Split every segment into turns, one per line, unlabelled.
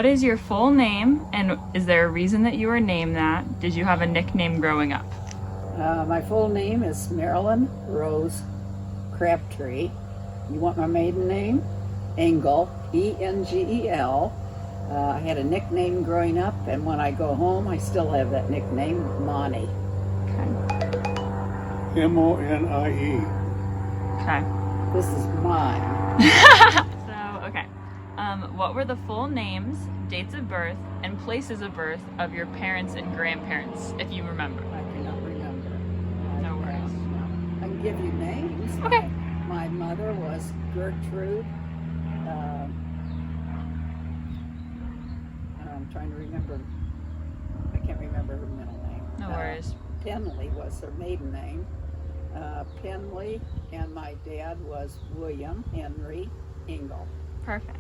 What is your full name, and is there a reason that you were named that? Did you have a nickname growing up?
My full name is Marilyn Rose Crabtree. You want my maiden name? Engel, Engel. I had a nickname growing up, and when I go home, I still have that nickname, Monty.
Okay.
Monie.
Okay.
This is mine.
So, okay. What were the full names, dates of birth, and places of birth of your parents and grandparents, if you remember?
I cannot remember.
No worries.
I can give you names.
Okay.
My mother was Gertrude. I'm trying to remember. I can't remember her middle name.
No worries.
Penley was her maiden name. Penley, and my dad was William Henry Engel.
Perfect.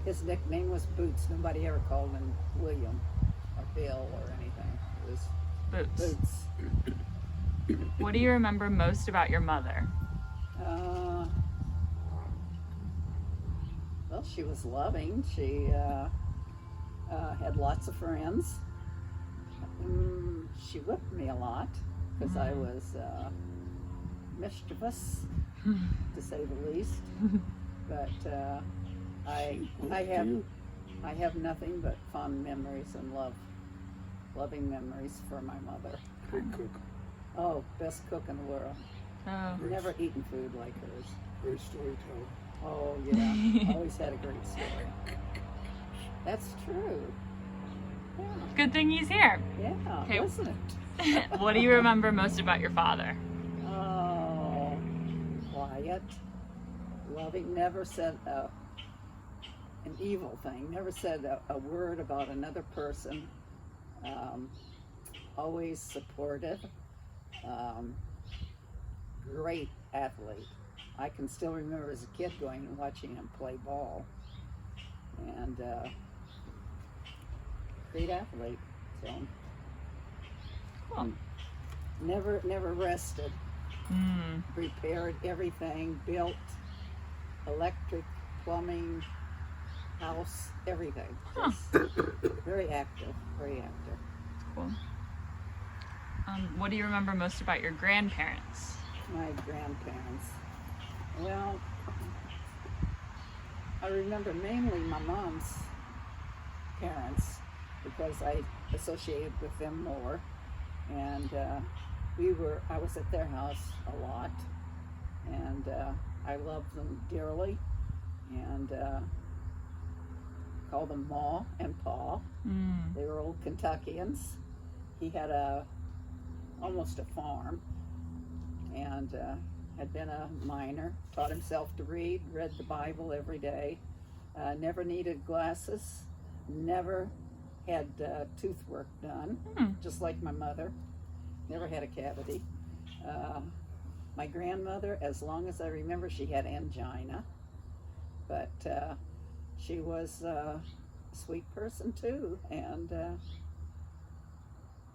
His nickname was Boots. Nobody ever called him William or Bill or anything. It was
Boots.
Boots.
What do you remember most about your mother?
Well, she was loving. She had lots of friends. She whipped me a lot because I was mischievous, to say the least. But I have nothing but fond memories and loving memories for my mother.
Great cook.
Oh, best cook in the world.
Oh.
Never eaten food like hers.
Great storyteller.
Oh yeah, always had a great story. That's true. Yeah,
Good thing he's here.
yeah,
Okay.
wasn't it?
What do you remember most about your father?
Oh, quiet, loving. Never said an evil thing. Never said a word about another person. Always supportive. Great athlete. I can still remember as a kid going and watching him play ball. And great athlete. So
Cool.
never rested.
Mm.
Repaired everything, built electric, plumbing, house, everything.
Huh.
Just very active, very active.
Cool. What do you remember most about your grandparents?
My grandparents. Well, I remember mainly my mom's parents because I associated with them more, and I was at their house a lot, and I loved them dearly, and called them Ma and Pa.
Mm.
They were old Kentuckians. He had almost a farm, and had been a miner, taught himself to read, read the Bible every day, never needed glasses, never had tooth work done, just like my mother, never had a cavity. My grandmother, as long as I remember, she had angina, but she was a sweet person too, and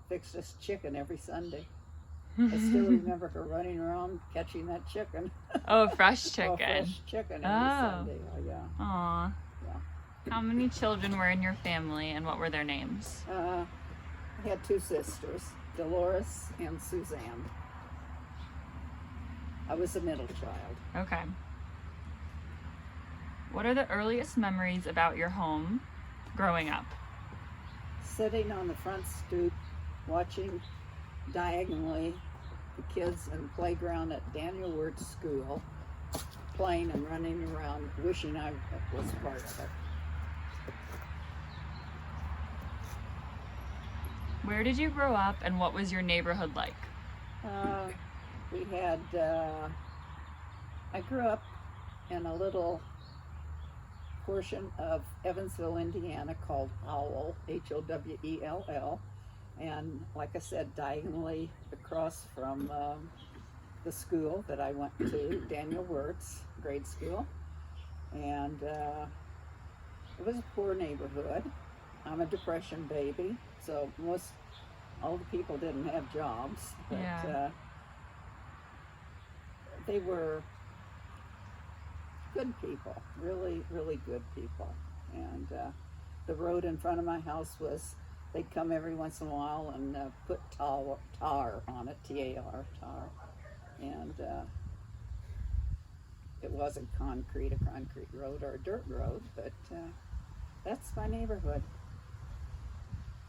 fixed us chicken every Sunday. I still remember her running around catching that chicken.
Oh, fresh
Oh,
chicken.
fresh chicken every
Oh.
Sunday. Oh, yeah.
Aw.
Yeah.
How many children were in your family, and what were their names?
I had two sisters, Dolores and Suzanne. I was the middle child.
Okay. What are the earliest memories about your home growing up?
Sitting on the front stoop, watching diagonally the kids in the playground at Daniel Wirtz School, playing and running around, wishing I was part of it.
Where did you grow up, and what was your neighborhood like?
We had, I grew up in a little portion of Evansville, Indiana called Howell, Howell, and like I said, diagonally across from the school that I went to, Daniel Wirtz grade school, and it was a poor neighborhood. I'm a Depression baby, so all the people didn't have jobs, but
Yeah.
They were good people, really, really good people. And the road in front of my house was, they'd come every once in a while and put tar on it, T-A-R, tar. And it wasn't a concrete road or a dirt road, but that's my neighborhood.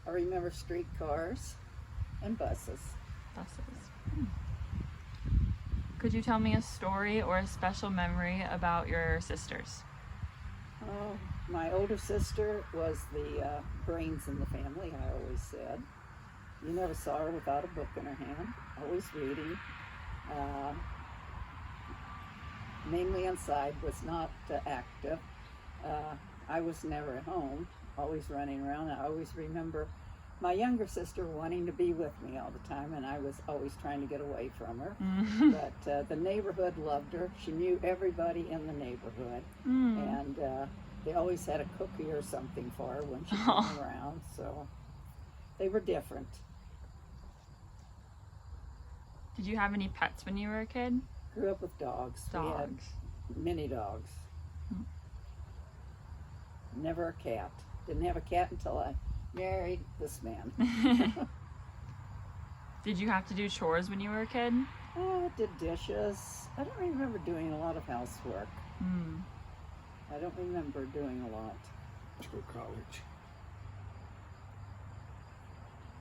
I remember streetcars and buses.
Buses. Could you tell me a story or a special memory about your sisters?
Oh, my older sister was the brains in the family, I always said. You never saw her without a book in her hand, always reading. Mainly inside, was not active. I was never at home, always running around. I always remember my younger sister wanting to be with me all the time, and I was always trying to get away from her. But the neighborhood loved her. She knew everybody in the neighborhood, and they always had a cookie or something for her when she came around, so they were different.
Did you have any pets when you were a kid?
Grew up with dogs. We had many dogs. Never a cat. Didn't have a cat until I married this man.
Did you have to do chores when you were a kid?
Oh, did dishes. I don't remember doing a lot of housework. I don't remember doing a lot.
To college.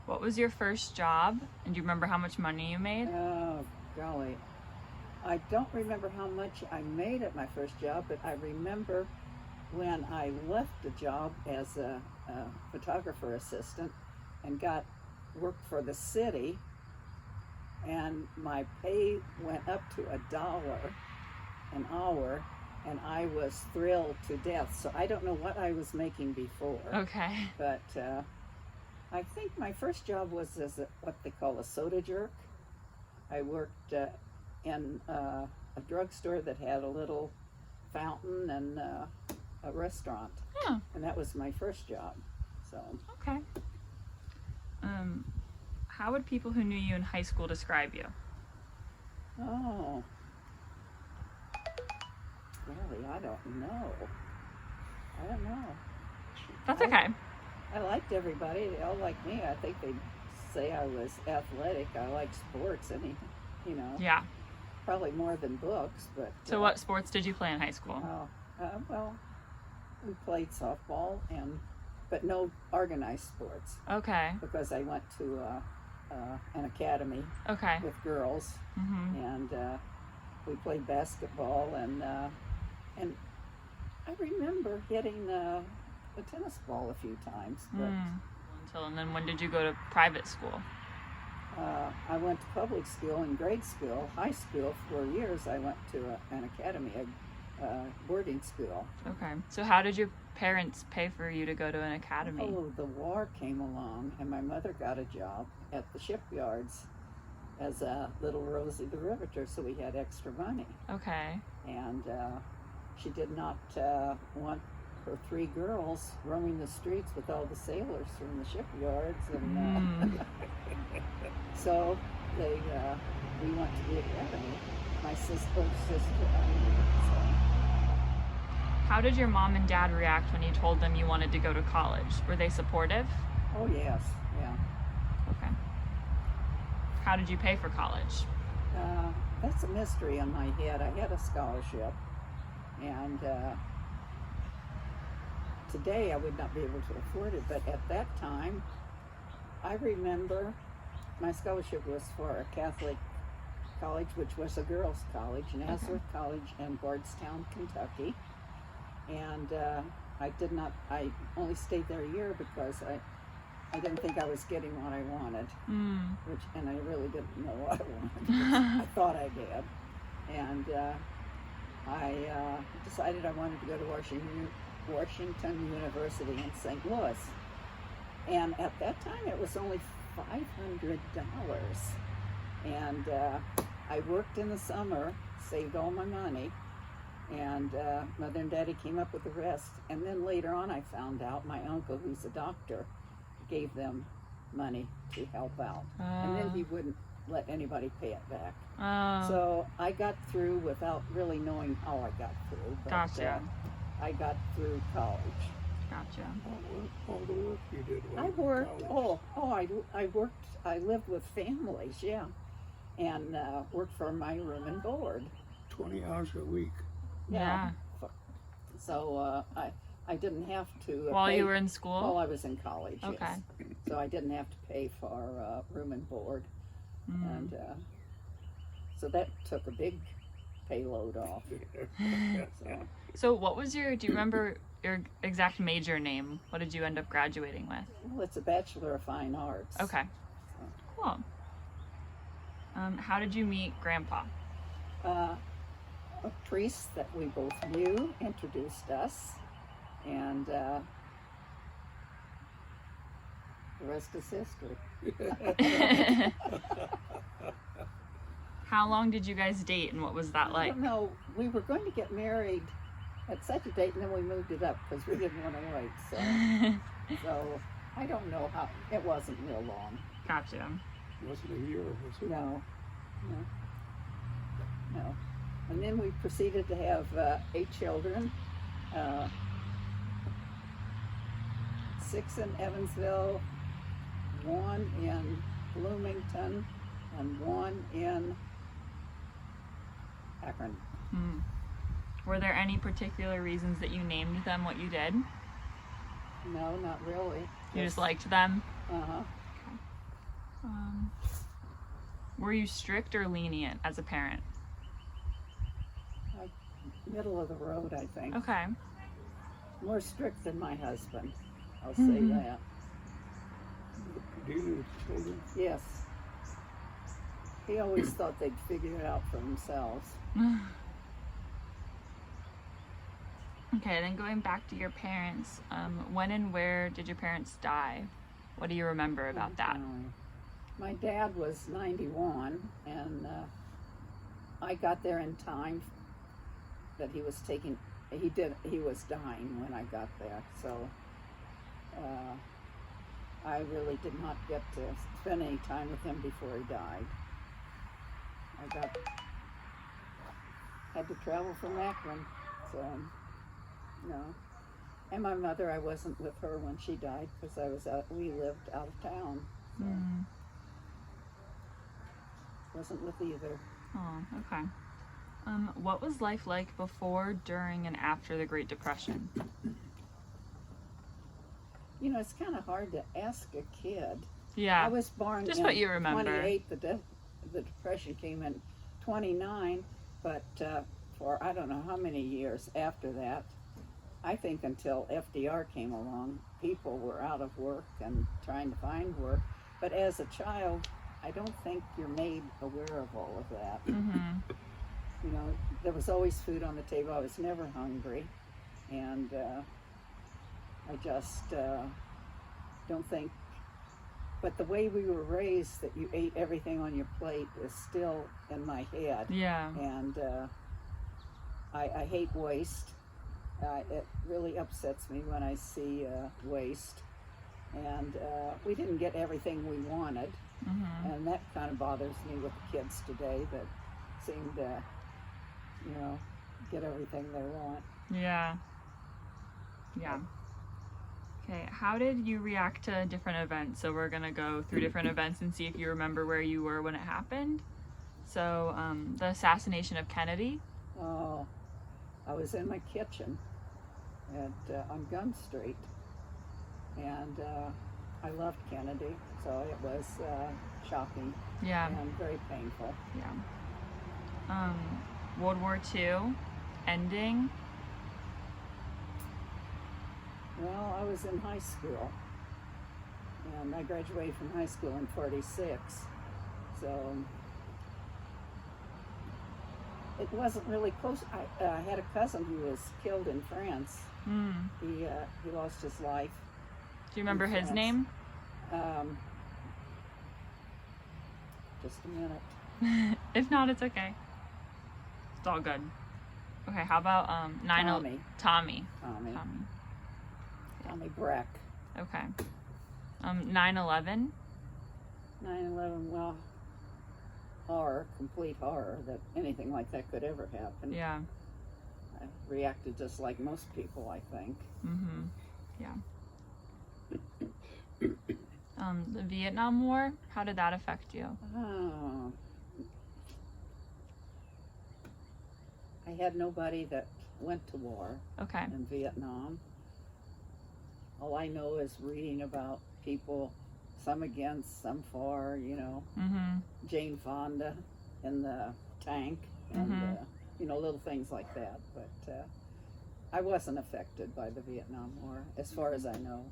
What was your first job? And do you remember how much money you made?
Oh, golly. I don't remember how much I made at my first job, but I remember when I left the job as a photographer assistant and got work for the city, and my pay went up to $1 an hour, and I was thrilled to death. So I don't know what I was making before.
Okay.
But I think my first job was as what they call a soda jerk. I worked in a drugstore that had a little fountain and a restaurant.
Huh.
And that was my first job. So
Okay. How would people who knew you in high school describe you?
oh, really, I don't know.
That's
I-
okay.
I liked everybody. They all liked me. I think they'd say I was athletic. I liked sports, and
Yeah.
probably more than books. But
So what sports did you play in high school?
well, we played softball, but no organized sports,
Okay.
because I went to an academy
Okay.
with girls, and we played basketball, and I remember hitting a tennis ball a few times, but
And then when did you go to private school?
I went to public school and grade school. High school, 4 years, I went to an academy, a boarding school.
Okay. So how did your parents pay for you to go to an academy?
Oh, the war came along, and my mother got a job at the shipyards as a little Rosie the Riveter, so we had extra money.
Okay.
And she did not want her 3 girls roaming the streets with all the sailors from the shipyards, and so we went to the academy. My sister.
How did your mom and dad react when you told them you wanted to go to college? Were they supportive?
Oh yes, yeah.
Okay. How did you pay for college?
That's a mystery in my head. I had a scholarship, and today I would not be able to afford it, but at that time, I remember my scholarship was for a Catholic college, which was a girls' college, Nazareth College in Bardstown, Kentucky. And I only stayed there a year because I didn't think I was getting what I wanted, and I really didn't know what I wanted. I thought I did. And I decided I wanted to go to Washington University in St. Louis. And at that time, it was only $500. And I worked in the summer, saved all my money, and Mother and Daddy came up with the rest. And then later on, I found out my uncle, who's a doctor, gave them money to help out. And then he wouldn't let anybody pay it back. So I got through without really knowing how I got through. But
Gotcha.
I got through college.
Gotcha.
All the work you did while
I
you were in
worked.
college.
I worked. I lived with families, yeah, and worked for my room and board.
20 hours a week.
Yeah.
So I didn't have to
While
pay,
you were in school?
while I was in college.
Okay.
Yes. So I didn't have to pay for room and board,
Mm.
and so that took a big payload off. So
So what was do you remember your exact major name? What did you end up graduating with?
well, it's a Bachelor of Fine Arts.
Okay. Cool. How did you meet Grandpa?
A priest that we both knew introduced us, and the rest is history.
How long did you guys date and what was that
I
like?
don't know. We were going to get married at such a date, and then we moved it up because we didn't want to wait. So I don't know how. It wasn't real long.
Gotcha.
Wasn't a year, was it?
No. And then we proceeded to have 8 children. 6 in Evansville, 1 in Bloomington, and 1 in Akron.
Hmm. Were there any particular reasons that you named them what you did?
No, not really.
You just liked them?
Uh-huh.
Were you strict or lenient as a parent?
Middle of the road, I think.
Okay.
More strict than my husband. I'll say
Mhm.
that.
Dealing with children.
Yes. He always thought they'd figure it out for themselves.
Okay, then going back to your parents, when and where did your parents die? What do you remember about that?
My dad was 91, and I got there in time that he was taking. He was dying when I got there, so I really did not get to spend any time with him before he died. I had to travel from Akron, so no. And my mother, I wasn't with her when she died because we lived out of town. So
Mm.
wasn't with either.
Oh, okay. What was life like before, during, and after the Great Depression?
You know, it's kind of hard to ask a kid.
Yeah.
I was born
Just
in
what you remember.
28. The Depression came in 29, but for I don't know how many years after that, I think until FDR came along, people were out of work and trying to find work. But as a child, I don't think you're made aware of all of that.
Mm-hmm.
You know, there was always food on the table. I was never hungry, and I just don't think. But the way we were raised, that you ate everything on your plate, is still in my head.
Yeah.
And I hate waste. It really upsets me when I see waste. And we didn't get everything we wanted,
Mm-hmm.
and that kind of bothers me with the kids today that seem to, you know, get everything they want.
Yeah. Yeah. Okay, how did you react to different events? So we're gonna go through different events and see if you remember where you were when it happened. So the assassination of Kennedy.
Oh, I was in my kitchen on Gun Street, and I loved Kennedy, so it was shocking
Yeah.
and very painful.
Yeah. World War II ending.
Well, I was in high school, and I graduated from high school in '46, so it wasn't really close. I had a cousin who was killed in France.
Mm.
He lost his life.
Do you remember his
France.
name?
Just a minute.
If not, it's okay. It's all good. Okay, how about
Tommy.
Tommy.
Tommy Breck.
Okay. 9/11.
9/11. Well, horror, complete horror that anything like that could ever happen.
Yeah.
I reacted just like most people, I think.
Mm-hmm. The Vietnam War, how did that affect you?
Oh. I had nobody that went to war
Okay.
in Vietnam. All I know is reading about people, some against, some for, you know,
Mm-hmm.
Jane Fonda in the tank and,
Mhm.
you know, little things like that. But I wasn't affected by the Vietnam War, as far as I know.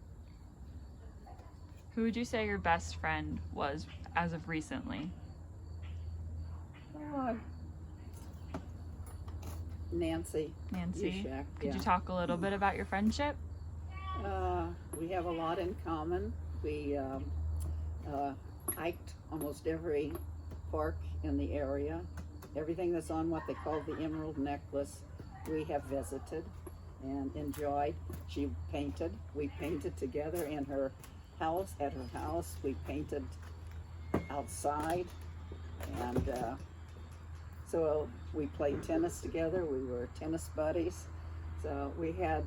Who would you say your best friend was as of recently?
Nancy
Nancy?
Ushak,
Could
yeah.
you talk a little bit about your friendship?
We have a lot in common. We hiked almost every park in the area. Everything that's on what they call the Emerald Necklace, we have visited and enjoyed. She painted. We painted together in her house. At her house, we painted outside, and so we played tennis together. We were tennis buddies. So we had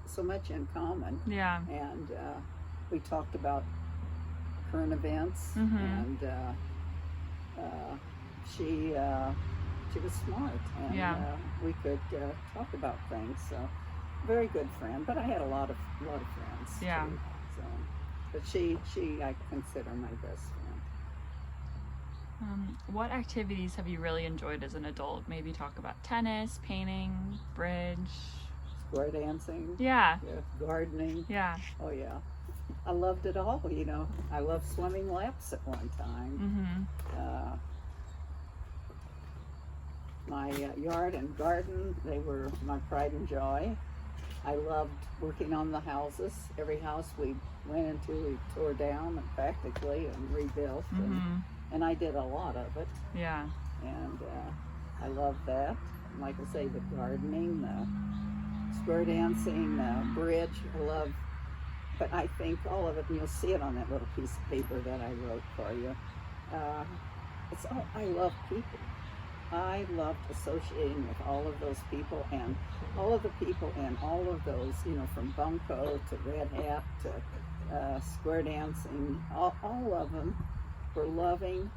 so much in common,
Yeah.
and we talked about current events,
Mhm.
and she was smart, and
Yeah.
we could talk about things. So very good friend. But I had a lot of friends.
Yeah.
Too, so, but she I consider my best friend.
What activities have you really enjoyed as an adult? Maybe talk about tennis, painting, bridge.
Square dancing,
Yeah.
gardening.
Yeah.
Oh yeah, I loved it all. You know, I loved swimming laps at one time.
Mm-hmm.
My yard and garden, they were my pride and joy. I loved working on the houses. Every house we went into, we tore down practically and rebuilt,
Mm-hmm.
and I did a lot of it.
Yeah.
And I loved that. Like I say, the gardening, the square dancing, bridge, I love. But I think all of it, and you'll see it on that little piece of paper that I wrote for you. It's all, I love people. I loved associating with all of those people, and all of the people in all of those, you know, from Bunko to Red Hat to square dancing, all of them were loving,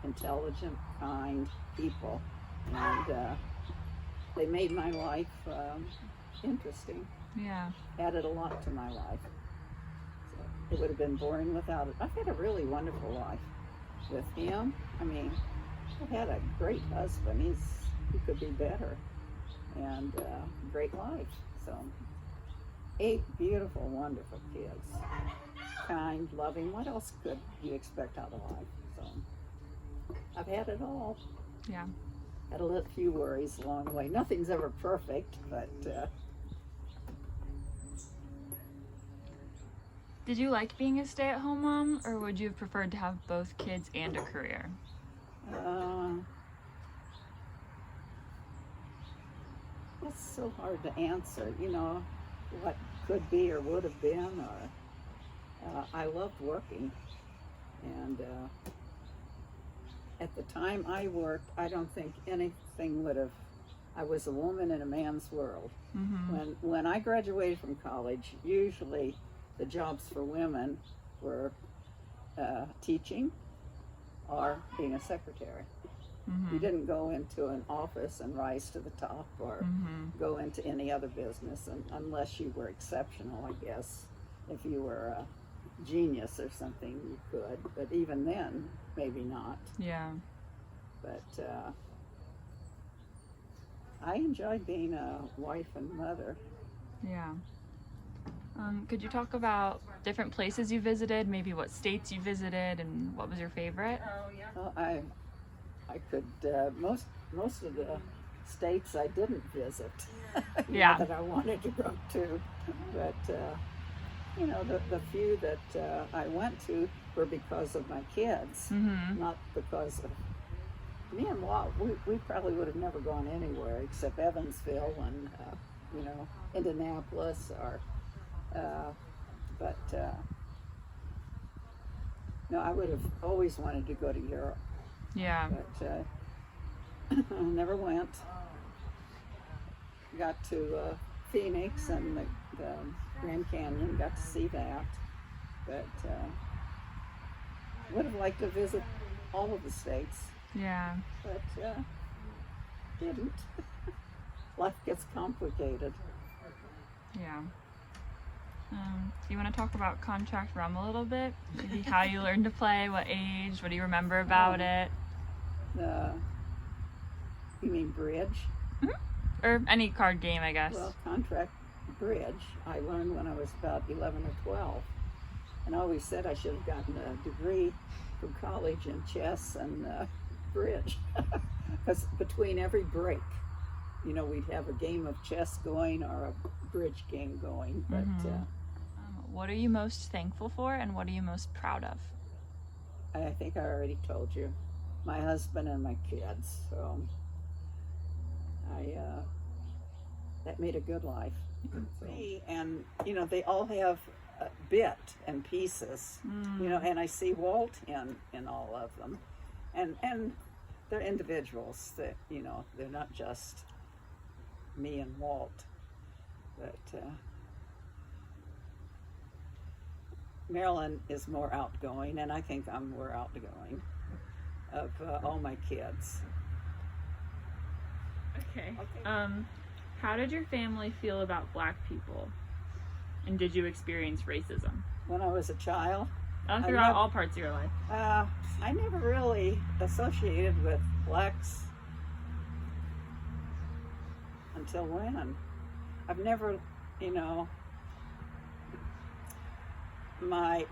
intelligent, kind people, and they made my life interesting,
Yeah.
added a lot to my life. So it would have been boring without it. I've had a really wonderful life with him. I mean, I've had a great husband. He could be better, and great life. So 8 beautiful, wonderful kids, kind, loving. What else could you expect out of life? So I've had it all.
Yeah.
Had a few worries along the way. Nothing's ever perfect, but
Did you like being a stay-at-home mom, or would you have preferred to have both kids and a career?
it's so hard to answer. You know, what could be or would have been, or I loved working, and at the time I worked, I don't think anything would have. I was a woman in a man's world.
Mm-hmm.
When I graduated from college, usually the jobs for women were teaching or being a secretary.
Mm-hmm.
You didn't go into an office and rise to the top, or
Mm-hmm.
go into any other business, unless you were exceptional, I guess. If you were a genius or something, you could, but even then, maybe not.
Yeah.
But I enjoyed being a wife and mother.
Yeah. Could you talk about different places you visited, maybe what states you visited, and what was your favorite?
Well, I could most of the states I didn't visit.
Yeah.
That I wanted to go to, but you know, the few that I went to were because of my kids,
Mm-hmm.
not because of me and Walt. We probably would have never gone anywhere except Evansville and you know, Indianapolis, or but no, I would have always wanted to go to Europe,
Yeah.
but never went. Got to Phoenix and the Grand Canyon, got to see that. But would have liked to visit all of the states,
Yeah.
but didn't. Life gets complicated.
Yeah. Do you want to talk about Contract Rum a little bit? Maybe how you learned to play, what age, what do you remember about it?
You mean bridge?
Or any card game, I guess.
Well, contract bridge, I learned when I was about 11 or 12. And I always said I should have gotten a degree from college in chess and bridge. Because between every break, you know, we'd have a game of chess going or a bridge game going. But
What are you most thankful for, and what are you most proud of?
I think I already told you, my husband and my kids. So that made a good life. So, and you know, they all have a bit and pieces. You know, and I see Walt in all of them, and they're individuals. That, you know, they're not just me and Walt, but Marilyn is more outgoing, and I think I'm more outgoing of all my kids.
Okay. How did your family feel about Black people? And did you experience racism?
When I was a child,
Throughout all parts of your life.
I never really associated with blacks until when? I've never, you know,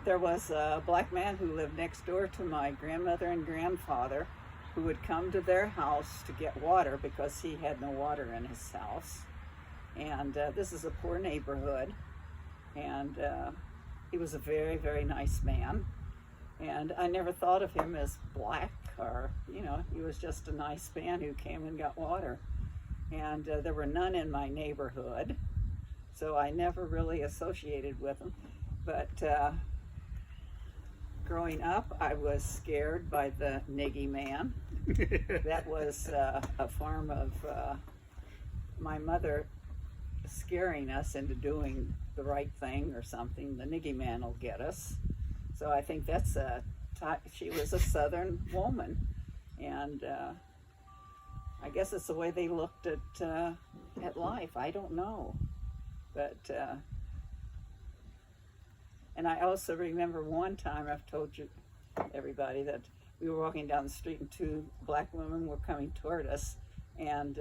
there was a black man who lived next door to my grandmother and grandfather who would come to their house to get water because he had no water in his house. And this is a poor neighborhood. And he was a very, very nice man. And I never thought of him as black, or, you know, he was just a nice man who came and got water. And there were none in my neighborhood, so I never really associated with them. But growing up, I was scared by the Niggy Man. That was a form of my mother scaring us into doing the right thing or something. The Niggy Man will get us. So I think that's she was a Southern woman, and I guess it's the way they looked at life. I don't know, but and I also remember one time, I've told you, everybody, that we were walking down the street and two black women were coming toward us, and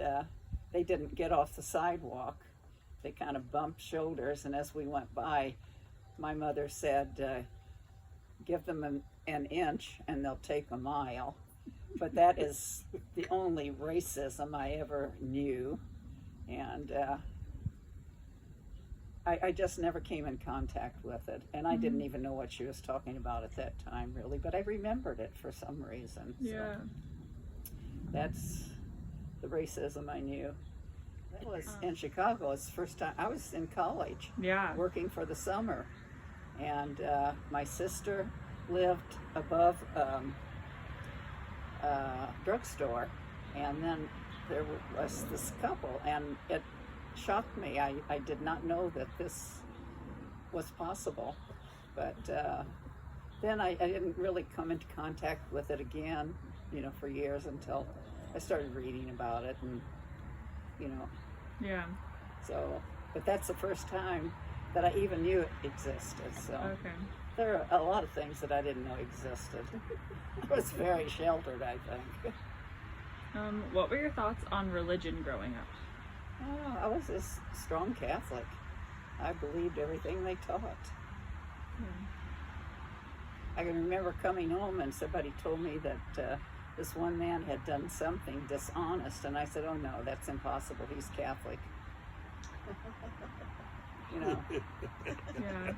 they didn't get off the sidewalk. They kind of bumped shoulders, and as we went by, my mother said, give them an inch and they'll take a mile. But that is the only racism I ever knew, and I just never came in contact with it, and I didn't even know what she was talking about at that time, really, but I remembered it for some reason.
Yeah.
So that's the racism I knew. That was in Chicago. It's the first time I was in college,
Yeah.
working for the summer, and my sister lived above drugstore, and then there was this couple, and it shocked me. I did not know that this was possible, but then I didn't really come into contact with it again, you know, for years until I started reading about it, and you know,
Yeah.
so, but that's the first time that I even knew it existed. So
Okay.
there are a lot of things that I didn't know existed. I was very sheltered, I think.
What were your thoughts on religion growing up?
Oh, I was a strong Catholic. I believed everything they taught. I can remember coming home and somebody told me that this one man had done something dishonest, and I said, oh no, that's impossible, he's Catholic. You know.
Yeah.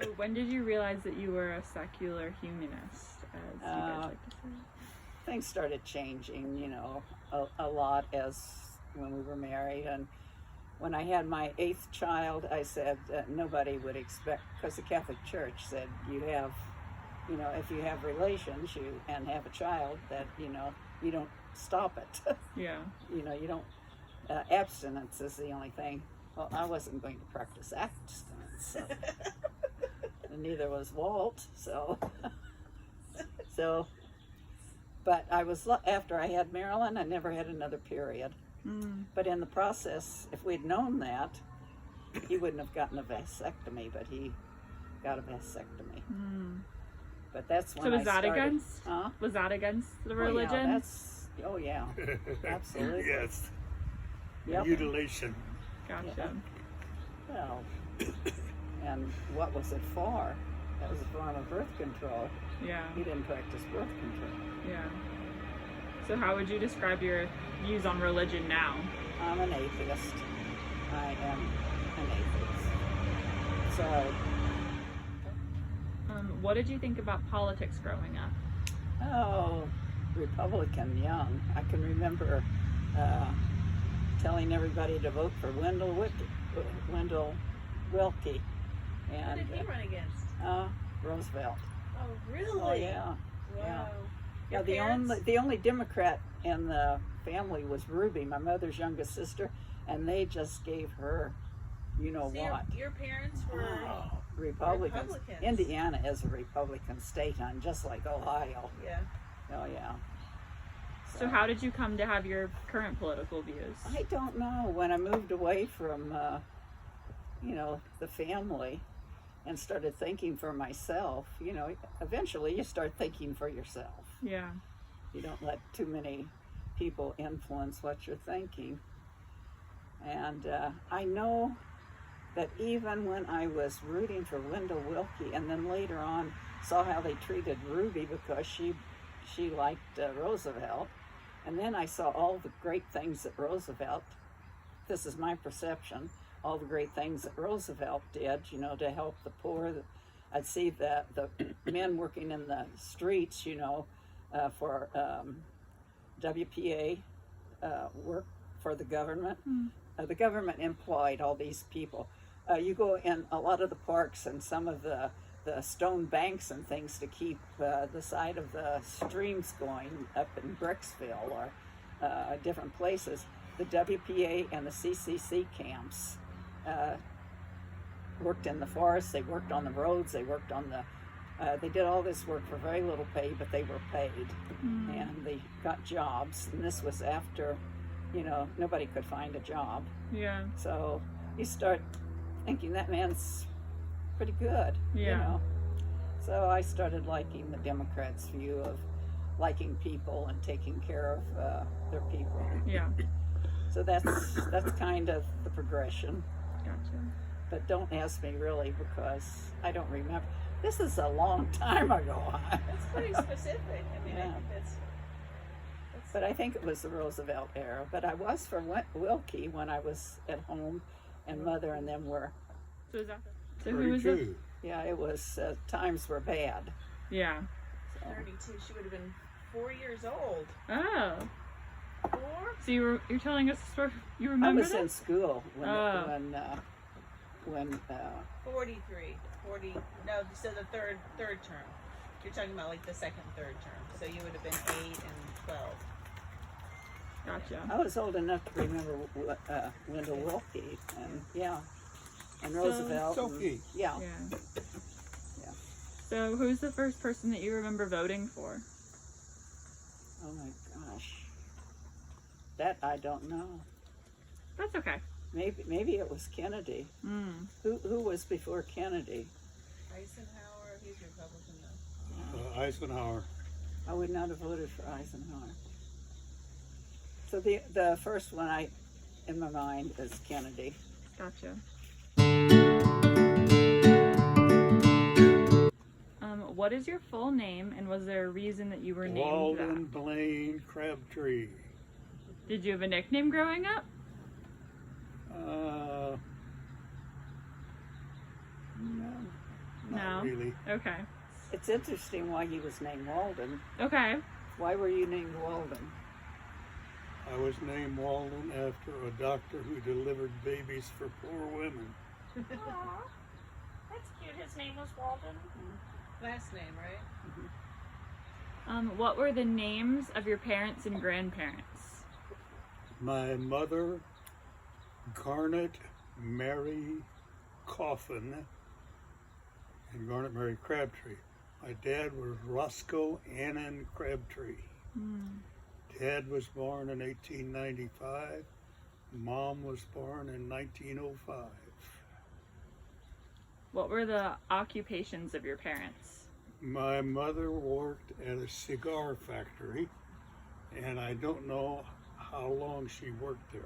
So when did you realize that you were a secular humanist, as you guys like to say?
Things started changing, you know, a lot as when we were married. And when I had my 8th child, I said nobody would expect, because the Catholic Church said you have, you know, if you have relations and have a child, that, you know, you don't stop it.
Yeah.
You know, you don't abstinence is the only thing. Well, I wasn't going to practice abstinence, so. And neither was Walt, so. But I was, after I had Marilyn, I never had another period.
Mm.
But in the process, if we'd known that, he wouldn't have gotten a vasectomy, but he got a vasectomy.
Mm.
But that's when
So was
I
that
started.
against?
Huh?
Was that against the
Oh,
religion?
yeah, absolutely.
Yes.
Yep.
Mutilation.
Gotcha.
Well, and what was it for? That was a form of birth control.
Yeah.
He didn't practice birth control.
Yeah. So how would you describe your views on religion now?
I'm an atheist. I am an atheist. So,
What did you think about politics growing up?
oh, Republican young. I can remember telling everybody to vote for Wendell Willkie.
Who
And
did he run against?
Roosevelt.
Oh, really?
Oh, yeah.
Wow.
Yeah,
Your
the
parents?
only Democrat in the family was Ruby, my mother's youngest sister, and they just gave her, you know
So
what,
your parents were.
Republicans.
Republicans.
Indiana is a Republican state, hon, just like Ohio.
Yeah.
Oh yeah.
So how did you come to have your current political views?
I don't know. When I moved away from, the family, and started thinking for myself, eventually you start thinking for yourself.
Yeah.
You don't let too many people influence what you're thinking. And I know that even when I was rooting for Wendell Willkie, and then later on saw how they treated Ruby because she liked Roosevelt, and then I saw all the great things that Roosevelt, this is my perception, all the great things that Roosevelt did, to help the poor. I'd see the men working in the streets, for WPA work for the government. The government employed all these people. You go in a lot of the parks and some of the stone banks and things to keep the side of the streams going up in Bricksville or different places. The WPA and the CCC camps worked in the forest, they worked on the roads, they worked on they did all this work for very little pay, but they were paid. And they got jobs, and this was after, nobody could find a job.
Yeah.
So you start thinking that man's pretty good,
Yeah.
So I started liking the Democrats' view of liking people and taking care of their people.
Yeah.
So that's kind of the progression.
Gotcha.
But don't ask me really because I don't remember. This is a long time ago.
That's pretty specific. I mean, I
Yeah.
think that's
But I think it was the Roosevelt era. But I was for Willkie when I was at home, and Mother and them were.
So is that? So who
Pretty
was the?
true.
Yeah, it was. Times were bad.
Yeah.
So.
32. She would have been 4 years old.
Oh.
4?
So you're telling us a story. You
I
remember
was in
this?
school when
Oh.
43. 40. No, so the third term. You're talking about like the second, third term. So you would have been 8 and 12.
Gotcha.
I was old enough to remember Wendell Willkie and Roosevelt. and-
Willkie.
yeah.
Yeah.
Yeah.
So who's the first person that you remember voting for?
Oh my gosh. That I don't know.
That's okay.
Maybe it was Kennedy.
Mm.
Who was before Kennedy?
Eisenhower, he's Republican though.
Eisenhower.
I would not have voted for Eisenhower. So the first one in my mind is Kennedy.
Gotcha. What is your full name, and was there a reason that you were named
Walden Blaine Crabtree.
that? Did you have a nickname growing up?
No.
No.
Not really.
Okay.
It's interesting why he was named Walden.
Okay.
Why were you named Walden?
I was named Walden after a doctor who delivered babies for poor women.
Aw, that's cute. His name was Walden.
Last name, right?
What were the names of your parents and grandparents?
My mother Garnet Mary Coffin and Garnet Mary Crabtree. My dad was Roscoe Annan Crabtree. Dad was born in 1895. Mom was born in 1905.
What were the occupations of your parents?
My mother worked at a cigar factory, and I don't know how long she worked there.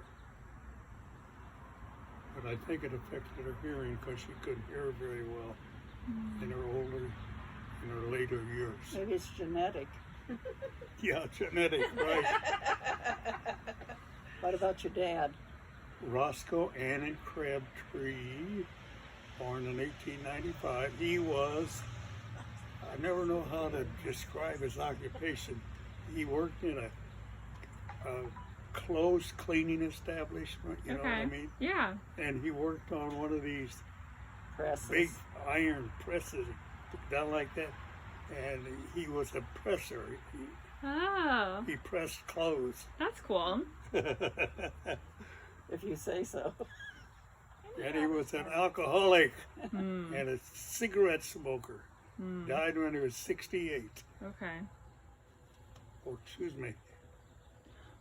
But I think it affected her hearing because she couldn't hear very well in her later years.
Maybe it's genetic.
Yeah, genetic, right.
What about your dad?
Roscoe Annan Crabtree, born in 1895. He was, I never know how to describe his occupation. He worked in a clothes cleaning establishment, you know what I mean?
Yeah.
And he worked on one of these
Presses.
big iron presses down like that. And he was a presser.
Oh,
He pressed clothes.
that's cool.
If you say so.
And he was an alcoholic
Hmm.
and a cigarette smoker. Died when he was 68.
Okay.
Oh, excuse me.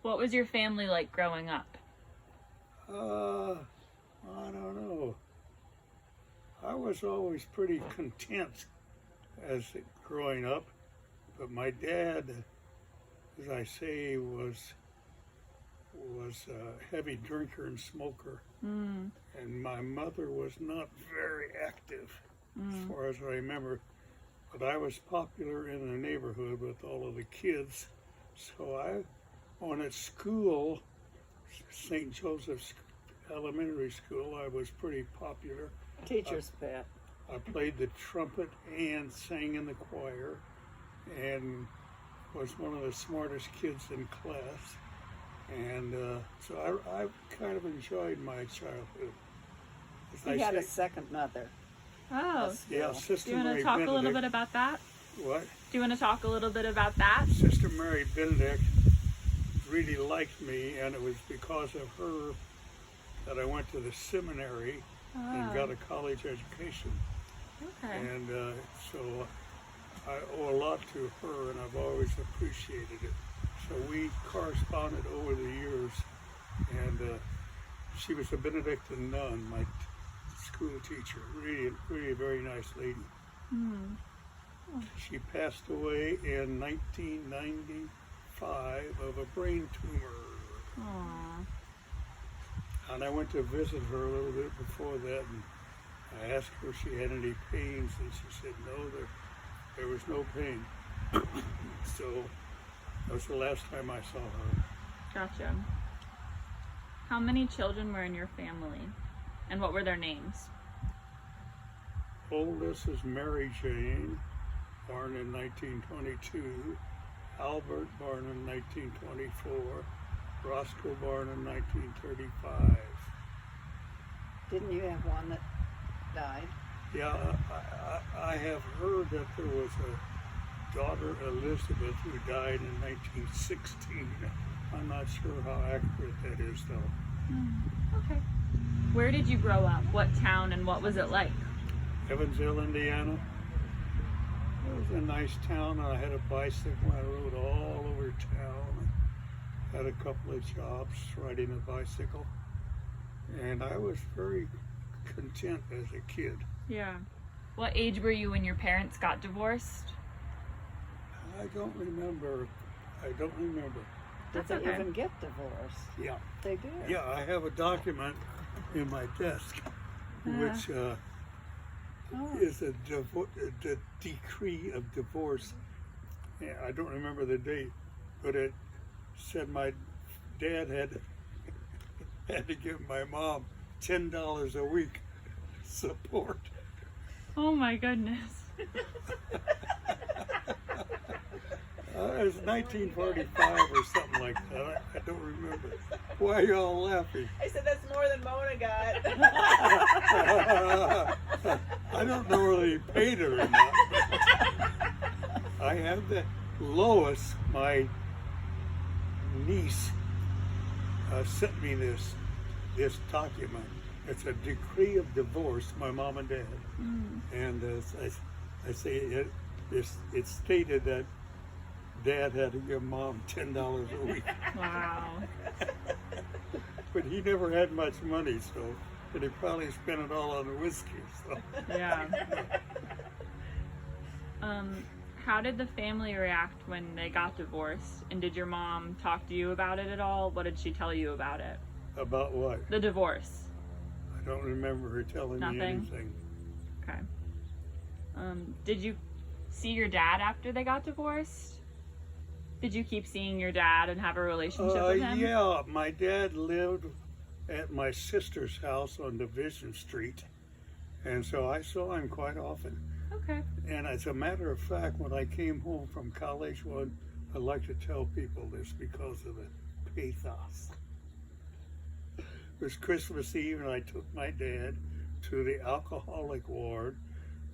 What was your family like growing up?
I don't know. I was always pretty content as growing up, but my dad, as I say, was a heavy drinker and smoker, and my mother was not very active, as far as I remember. But I was popular in the neighborhood with all of the kids, so I, on at school, St. Joseph's Elementary School, I was pretty popular.
Teacher's pet.
I played the trumpet and sang in the choir, and was one of the smartest kids in class. And so I kind of enjoyed my childhood. As
He
I
had a
say-
second mother.
Oh,
yeah,
Still.
Sister
do you want
Mary
to talk a little
Benedict.
bit about that?
What?
Do you want to talk a little bit about that?
Sister Mary Benedict really liked me, and it was because of her that I went to the seminary and got a college education.
Okay.
And so I owe a lot to her, and I've always appreciated it. So we corresponded over the years, and she was a Benedictine nun, my school teacher. Really, really a very nice lady. She passed away in 1995 of a brain tumor.
Aw.
And I went to visit her a little bit before that, and I asked her if she had any pains, and she said no, there was no pain. So that was the last time I saw her.
Gotcha. How many children were in your family? And what were their names?
Oldest is Mary Jane, born in 1922. Albert, born in 1924. Roscoe, born in 1935.
Didn't you have one that died?
Yeah, I have heard that there was a daughter, Elizabeth, who died in 1916. I'm not sure how accurate that is, though.
Okay. Where did you grow up? What town and what was it like?
Evansville, Indiana. It was a nice town. I had a bicycle. I rode all over town. Had a couple of jobs riding a bicycle. And I was very content as a kid.
Yeah. What age were you when your parents got divorced?
I don't remember.
Did
That's
they
okay.
even get divorced?
Yeah.
They did.
Yeah, I have a document in my desk which is a decree of divorce. Yeah, I don't remember the date, but it said my dad had to give my mom $10 a week support.
Oh my goodness.
It was 1945 or something like that. I don't remember. Why are y'all laughing?
I said that's more than Mona got.
I don't know whether he paid her or not. I have that. Lois, my niece, sent me this this document. It's a decree of divorce, my mom and dad. And I say it stated that Dad had to give Mom $10 a week.
Wow.
But he never had much money, so, and he probably spent it all on the whiskey, so.
Yeah. How did the family react when they got divorced? And did your mom talk to you about it at all? What did she tell you about it?
About what?
The divorce.
I don't remember her telling me
Nothing?
anything.
Okay. Did you see your dad after they got divorced? Did you keep seeing your dad and have a relationship with him?
Yeah, my dad lived at my sister's house on Division Street, and so I saw him quite often.
Okay.
And as a matter of fact, when I came home from college, I like to tell people this because of the pathos. It was Christmas Eve, and I took my dad to the alcoholic ward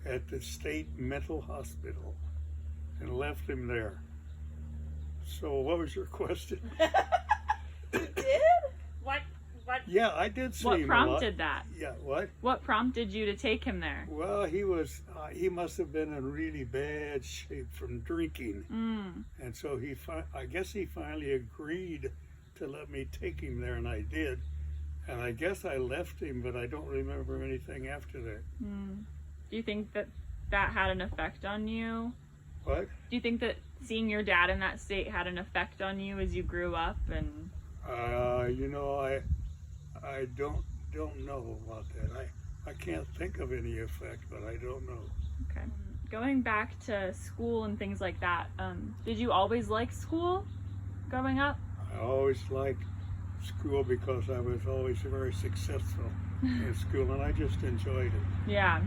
at the state mental hospital and left him there. So what was your question?
You did?
What?
Yeah, I did see
What
him a lot.
prompted that?
Yeah, what?
What prompted you to take him there?
Well, he must have been in really bad shape from drinking. And so I guess he finally agreed to let me take him there, and I did. And I guess I left him, but I don't remember anything after that.
Do you think that had an effect on you?
What?
Do you think that seeing your dad in that state had an effect on you as you grew up? And
I don't know about that. I can't think of any effect, but I don't know.
okay, going back to school and things like that, did you always like school growing up?
I always liked school because I was always very successful in school, and I just enjoyed it.
Yeah.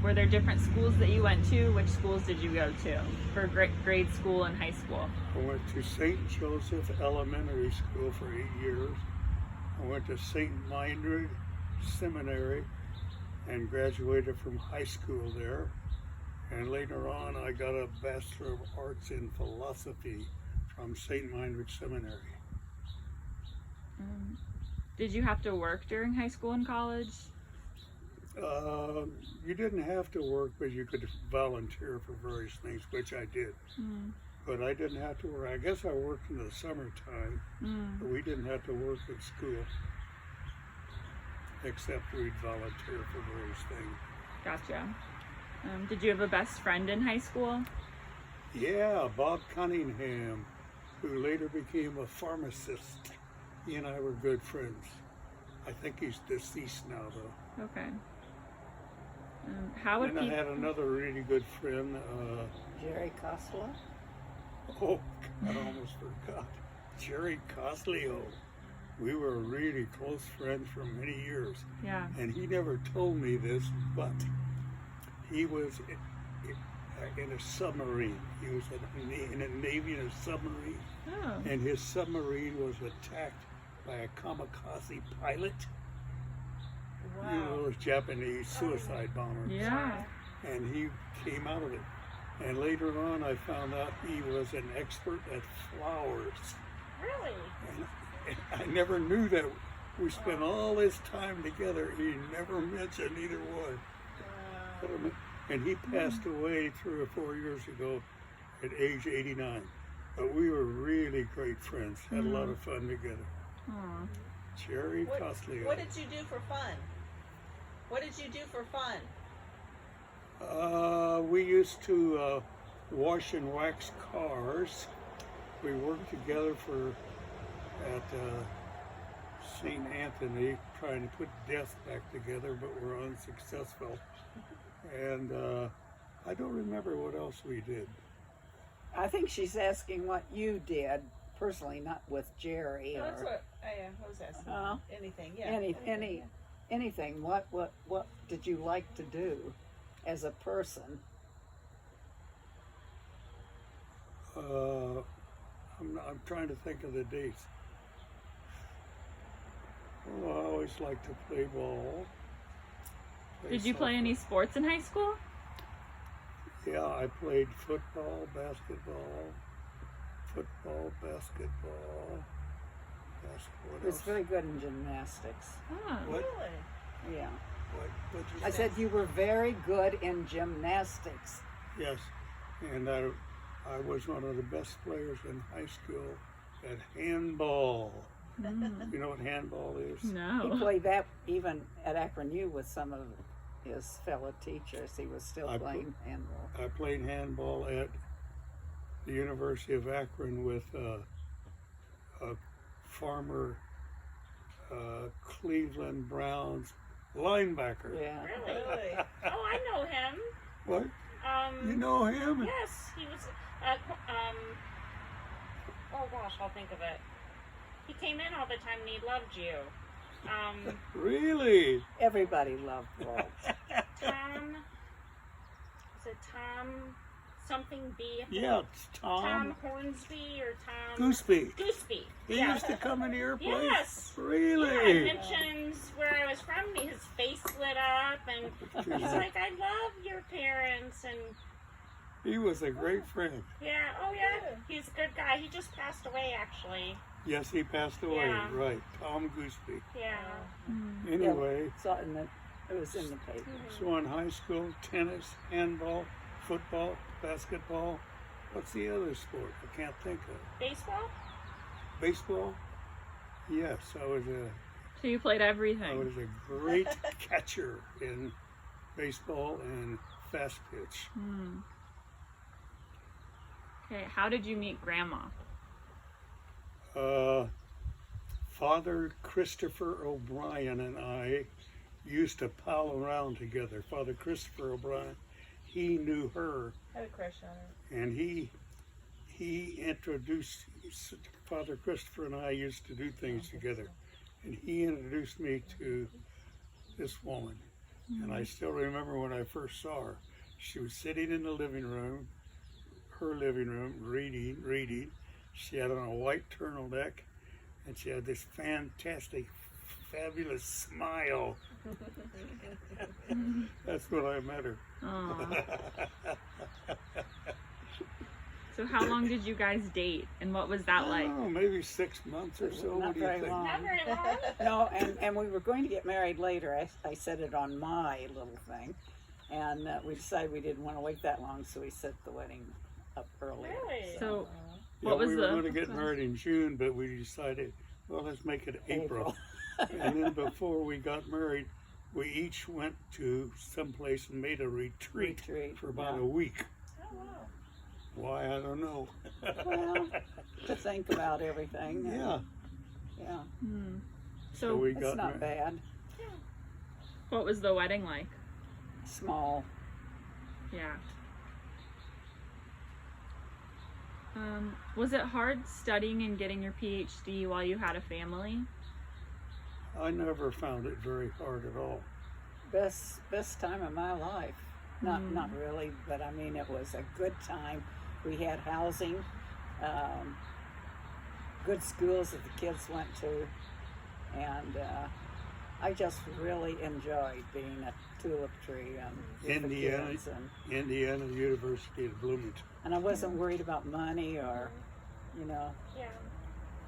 Were there different schools that you went to? Which schools did you go to for grade school and high school?
I went to St. Joseph Elementary School for 8 years. I went to St. Meinrad Seminary and graduated from high school there. And later on, I got a Bachelor of Arts in Philosophy from St. Meinrad Seminary.
Did you have to work during high school and college?
You didn't have to work, but you could volunteer for various things, which I did. But I didn't have to work. I guess I worked in the summertime, but we didn't have to work at school, except we'd volunteer for various things.
Gotcha. Did you have a best friend in high school?
Yeah, Bob Cunningham, who later became a pharmacist. He and I were good friends. I think he's deceased now, though.
Okay. How would
And I
people...
had another really good friend.
Jerry Kosla.
Oh, God, I almost forgot. Jerry Cosleo. We were really close friends for many years.
Yeah.
And he never told me this, but he was in a submarine. He was in a Navy in a submarine.
Oh.
And his submarine was attacked by a kamikaze pilot.
Wow.
You know, those Japanese suicide bombers.
Yeah.
And he came out of it. And later on, I found out he was an expert at flowers.
Really?
And I never knew that. We spent all this time together. He never mentioned either one. And he passed away 3 or 4 years ago at age 89. But we were really great friends. Had a lot of fun together.
Aw.
Jerry Cosleo.
What did you do for fun? What did you do for fun?
We used to wash and wax cars. We worked together at St. Anthony, trying to put death back together, but we're unsuccessful. And I don't remember what else we did.
I think she's asking what you did personally, not with Jerry
No, that's
or
what I was asking.
Oh.
Anything, yeah.
anything. What did you like to do as a person?
I'm trying to think of the dates. Oh, I always liked to play ball.
Did you play any sports in high school?
Yeah, I played football, basketball, What
He was
else?
very good in gymnastics.
Oh.
What?
Really?
Yeah.
What'd you
I
say?
said you were very good in gymnastics.
Yes, and I was one of the best players in high school at handball.
Mm.
You know what handball is?
He
No.
played that even at Akron U with some of his fellow teachers. He was still
I
playing handball.
I played handball at the University of Akron with a former Cleveland Browns linebacker.
Yeah.
Really?
Really?
Oh, I know him.
What? You know him?
Yes, he was. Oh gosh, I'll think of it. He came in all the time and he loved you.
Really?
Everybody loved Walt.
Tom. Is it Tom? Something B.
Yeah, it's
Tom
Tom
Hornsby or Tom
Gooseby.
Gooseby.
He
Yeah.
used to come into your place?
Yes. Yeah,
Really?
mentions where I was from. His face lit up, and he's like, "I love your parents," and
He was a great friend.
yeah, oh yeah, he's a good guy. He just passed away, actually.
Yes, he passed away.
Yeah.
Right, Tom Gooseby.
Yeah.
Anyway,
Saw it in the, it was in the paper.
so in high school, tennis, handball, football, basketball. What's the other sport? I can't think of.
Baseball.
Baseball? Yes, I was
So you played
I
everything.
was a great catcher in baseball and fast pitch.
Hmm. Okay, how did you meet Grandma?
Father Christopher O'Brien and I used to pal around together. Father Christopher O'Brien, he knew her,
Had a crush on her.
and he introduced Father Christopher and I used to do things together, and he introduced me to this woman. And I still remember when I first saw her. She was sitting in the living room, her living room, reading. She had on a white turtleneck, and she had this fantastic, fabulous smile. That's when I met her.
Aw. So how long did you guys date, and what was that like?
Oh, maybe 6 months or so.
Not
What do you
very
think?
long.
Not very long.
No, and we were going to get married later. I said it on my little thing. And we decided we didn't want to wait that long, so we set the wedding up early.
Really?
So
Yeah,
what was
we were
the?
going to get married in June, but we decided, well, let's make it April. And then before we got married, we each went to someplace and made a retreat,
Retreat,
for about
yeah.
a week.
Oh wow.
Why, I don't know.
Well, to think about everything. and-
Yeah.
Yeah.
Hmm.
So
So
we
It's
got
not
married.
bad.
what was the wedding like?
Small.
Yeah. Was it hard studying and getting your PhD while you had a family?
I never found it very hard at all.
Best time of my life. Not really, but I mean it was a good time. We had housing, good schools that the kids went to, and I just really enjoyed being a tulip tree and with the
Indiana.
kids,
Indiana University of Bloomington.
and I wasn't worried about money or, you know.
Yeah.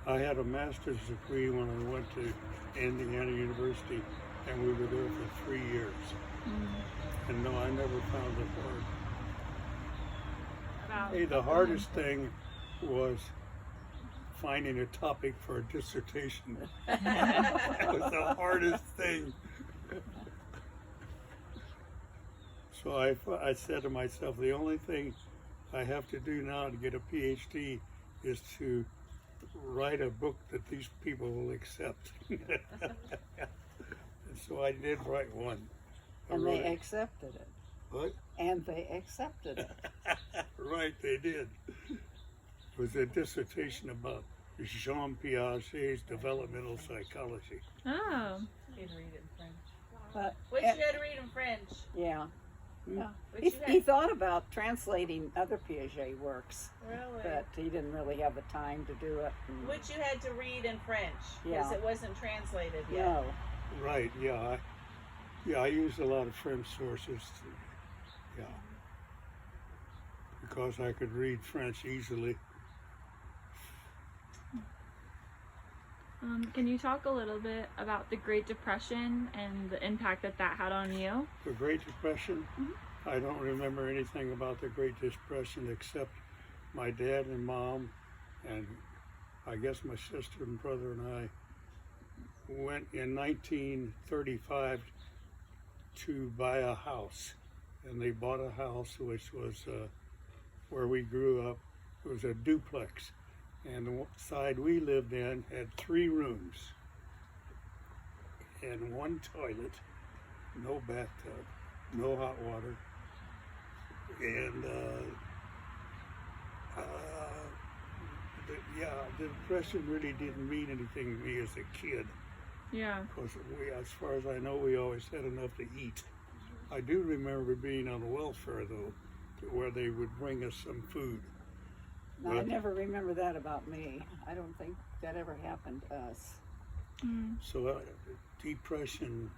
I had a master's degree when I went to Indiana University, and we were there for 3 years. And no, I never found it hard.
Wow.
Hey, the hardest thing was finding a topic for a dissertation. That was the hardest thing. So I said to myself, the only thing I have to do now to get a PhD is to write a book that these people will accept. And so I did write one. I
And
wrote
they
it.
accepted it.
What?
And they accepted it.
Right, they did. It was a dissertation about Jean Piaget's developmental psychology.
Oh.
You had to read it in French.
But
What you had to read in French?
yeah. Yeah.
What
He,
you
he
had?
thought about translating other Piaget works,
Really?
but he didn't really have the time to do it. and-
Which you had to read in French because
Yeah.
it wasn't translated yet.
No.
Right, yeah. I used a lot of French sources. Yeah. Because I could read French easily.
Can you talk a little bit about the Great Depression and the impact that that had on you?
The Great Depression, I don't remember anything about the Great Depression except my dad and mom, and I guess my sister and brother and I went in 1935 to buy a house. And they bought a house which was where we grew up. It was a duplex. And the side we lived in had 3 rooms and 1 toilet, no bathtub, no hot water, and the depression really didn't mean anything to me as a kid,
Yeah.
because as far as I know, we always had enough to eat. I do remember being on welfare though, where they would bring us some food.
Now, I
But-
never remember that about me. I don't think that ever happened to us.
So depression,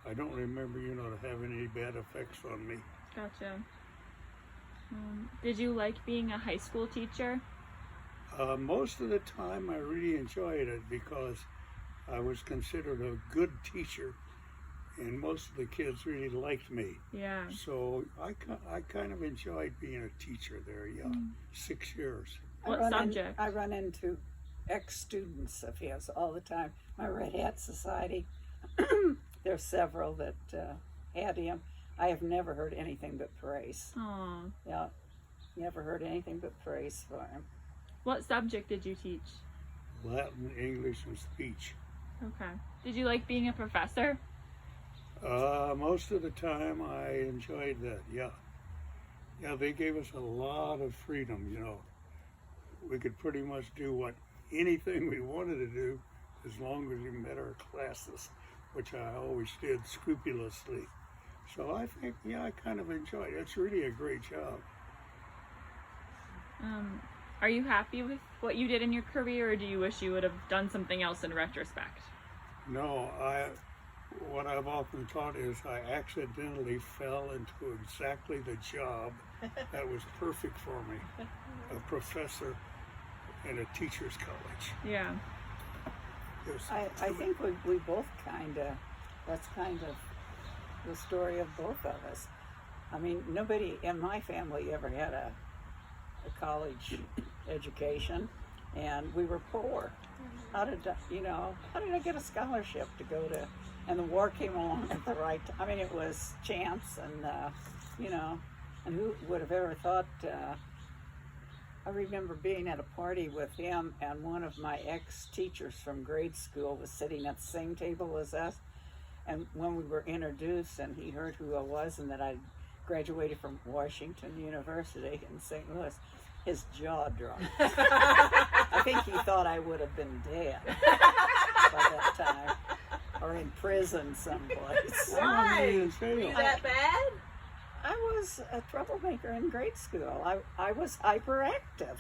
I don't remember, having any bad effects on me.
Gotcha. Did you like being a high school teacher?
Most of the time I really enjoyed it because I was considered a good teacher and most of the kids really liked me.
Yeah.
So I kind of enjoyed being a teacher there, 6 years.
What subject?
I run into ex-students of his all the time. My Red Hat Society, there's several that had him. I have never heard anything but praise.
Aw.
Yeah, never heard anything but praise for him.
What subject did you teach?
Latin, English, and speech.
Okay. Did you like being a professor?
Most of the time I enjoyed that, yeah. Yeah, they gave us a lot of freedom, We could pretty much do anything we wanted to do as long as we met our classes, which I always did scrupulously. So I think, I kind of enjoyed it. It's really a great job.
Are you happy with what you did in your career, or do you wish you would have done something else in retrospect?
No, what I've often thought is I accidentally fell into exactly the job that was perfect for me, a professor in a teacher's college.
Yeah.
I think we both that's kind of the story of both of us. I mean, nobody in my family ever had a college education, and we were poor. How did I get a scholarship to go to? And the war came along at the right time. I mean, it was chance, and and who would have ever thought? I remember being at a party with him, and one of my ex-teachers from grade school was sitting at the same table as us. And when we were introduced, and he heard who I was, and that I graduated from Washington University in St. Louis, his jaw dropped. I think he thought I would have been dead by that time, or in prison someplace.
Why?
in
Were
jail.
you that bad?
I was a troublemaker in grade school. I was hyperactive.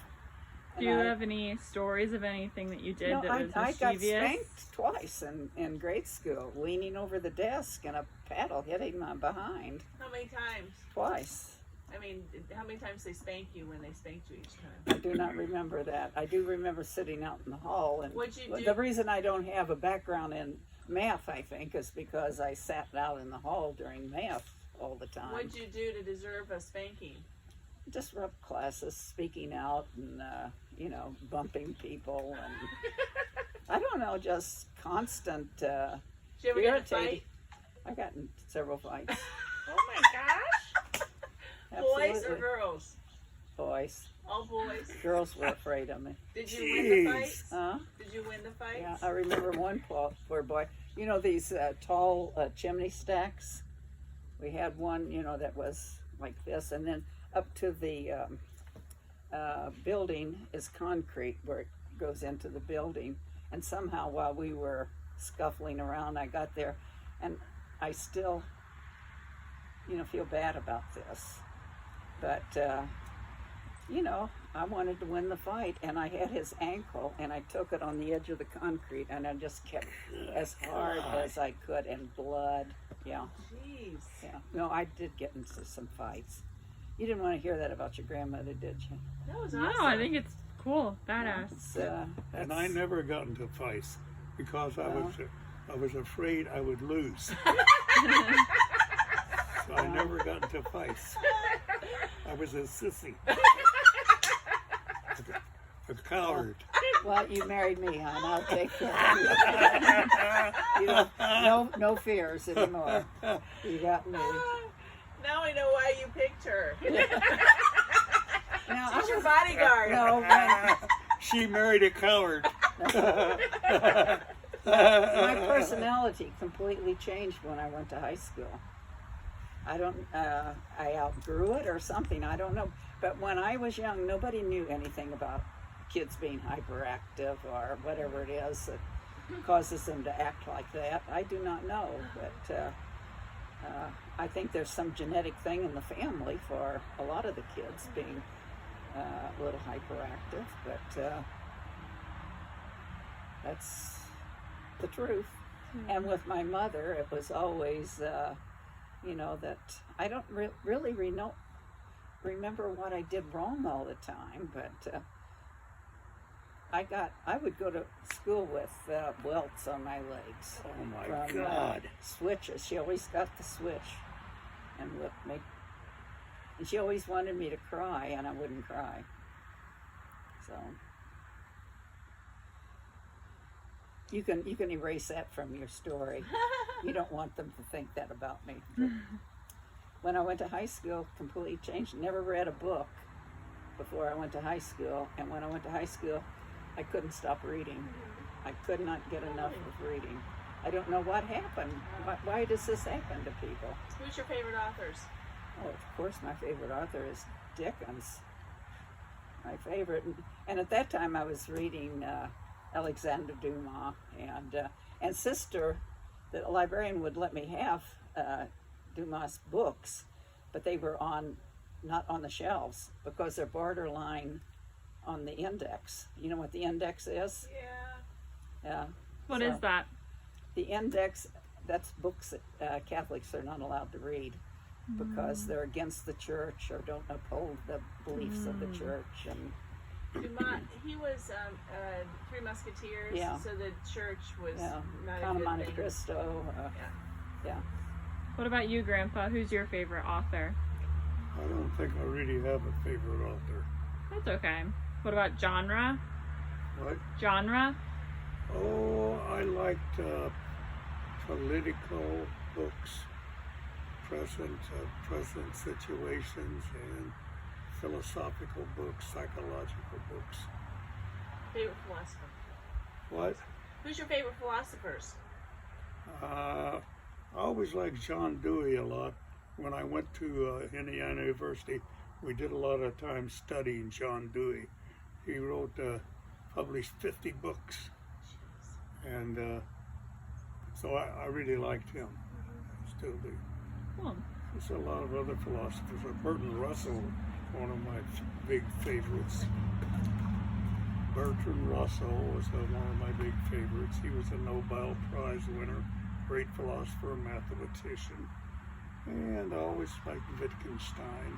Do you have any stories of anything that you did
No,
that was
I got
mischievous?
spanked twice in grade school, leaning over the desk and a paddle hitting my behind.
How many times?
Twice.
I mean, how many times they spank you when they spanked you each
I
time?
do not remember that. I do remember sitting out in the hall. And
What'd you do?
the reason I don't have a background in math, I think, is because I sat out in the hall during math all the time.
What'd you do to deserve a spanking?
Disrupt classes, speaking out, and bumping people, and I don't know, just constant
Did you ever get in a
irritating.
fight?
I got in several fights.
Oh my gosh.
Boys or
Absolutely.
girls?
Boys.
All boys.
Girls were afraid of me.
Did you win the
Jeez.
fights?
Huh?
Did you win the fights?
Yeah, I remember one poor boy. You know these tall chimney stacks? We had one, that was like this, and then up to the building is concrete where it goes into the building. And somehow while we were scuffling around, I got there, and I still, feel bad about this. But, I wanted to win the fight, and I had his ankle, and I took it on the edge of the concrete, and I just kept as hard as I could, and blood. Yeah,
Jeez.
yeah. No, I did get into some fights. You didn't want to hear that about your grandmother, did you?
That was
No,
awesome.
I think it's Cool. Badass.
It's,
And I
that's-
never got into fights because I was afraid I would lose. So I never got into fights. I was a sissy. A coward.
Well, you married me, hon. I'll take care of you. No fears anymore. You got me.
Now I know why you picked her.
Now,
She's your bodyguard.
no, when,
She married a coward.
my personality completely changed when I went to high school. I outgrew it or something. I don't know. But when I was young, nobody knew anything about kids being hyperactive or whatever it is that causes them to act like that. I do not know, but I think there's some genetic thing in the family for a lot of the kids being a little hyperactive, but that's the truth. And with my mother, it was always, that I don't really remember what I did wrong all the time, but I would go to school with welts on my legs.
Oh my
from,
God.
Switches. She always got the switch and whipped me. And she always wanted me to cry, and I wouldn't cry. So you can erase that from your story. You don't want them to think that about me. But when I went to high school, completely changed. Never read a book before I went to high school, and when I went to high school, I couldn't stop reading. I could not get enough of reading. I don't know what happened. Why does this happen to people?
Who's your favorite authors?
Oh, of course, my favorite author is Dickens. My favorite, and at that time I was reading Alexander Dumas, and Sister, the librarian would let me have Dumas books, but they were not on the shelves because they're borderline on the index. You know what the index is?
Yeah.
Yeah.
What
So,
is that?
The index, that's books that Catholics are not allowed to read because they're against the church or don't uphold the beliefs of the church. And
Dumas, he was Three Musketeers,
Yeah.
so the church was
yeah,
not
Count
a
of
good
Monte
thing.
Cristo. Yeah.
What about you, Grandpa? Who's your favorite author?
I don't think I really have a favorite author.
That's okay. What about genre?
What?
Genre?
Oh, I liked political books, present situations, and philosophical books, psychological books.
Favorite philosopher?
What?
Who's your favorite philosophers?
I always liked John Dewey a lot. When I went to Indiana University, we did a lot of time studying John Dewey. He wrote, published 50 books, and so I really liked him. I still do.
Cool.
There's a lot of other philosophers. Bertrand Russell, one of my big favorites. Bertrand Russell was one of my big favorites. He was a Nobel Prize winner, great philosopher, mathematician, and I always liked Wittgenstein.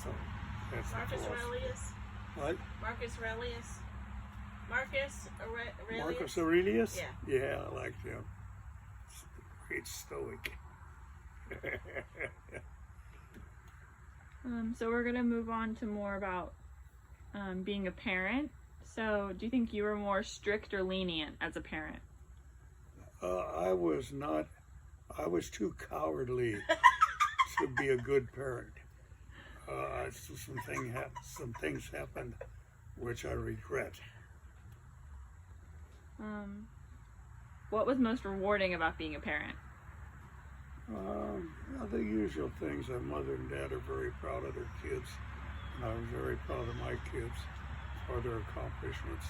So that's the
Marcus
philosopher.
Aurelius?
What?
Marcus Aurelius? Aurelius?
Marcus Aurelius?
Yeah.
Yeah, I liked him. Great stoic.
So we're gonna move on to more about being a parent. So, do you think you were more strict or lenient as a parent?
I was not. I was too cowardly to be a good parent. Some things happened, which I regret.
What was most rewarding about being a parent?
The usual things. That mother and dad are very proud of their kids, and I was very proud of my kids for their accomplishments.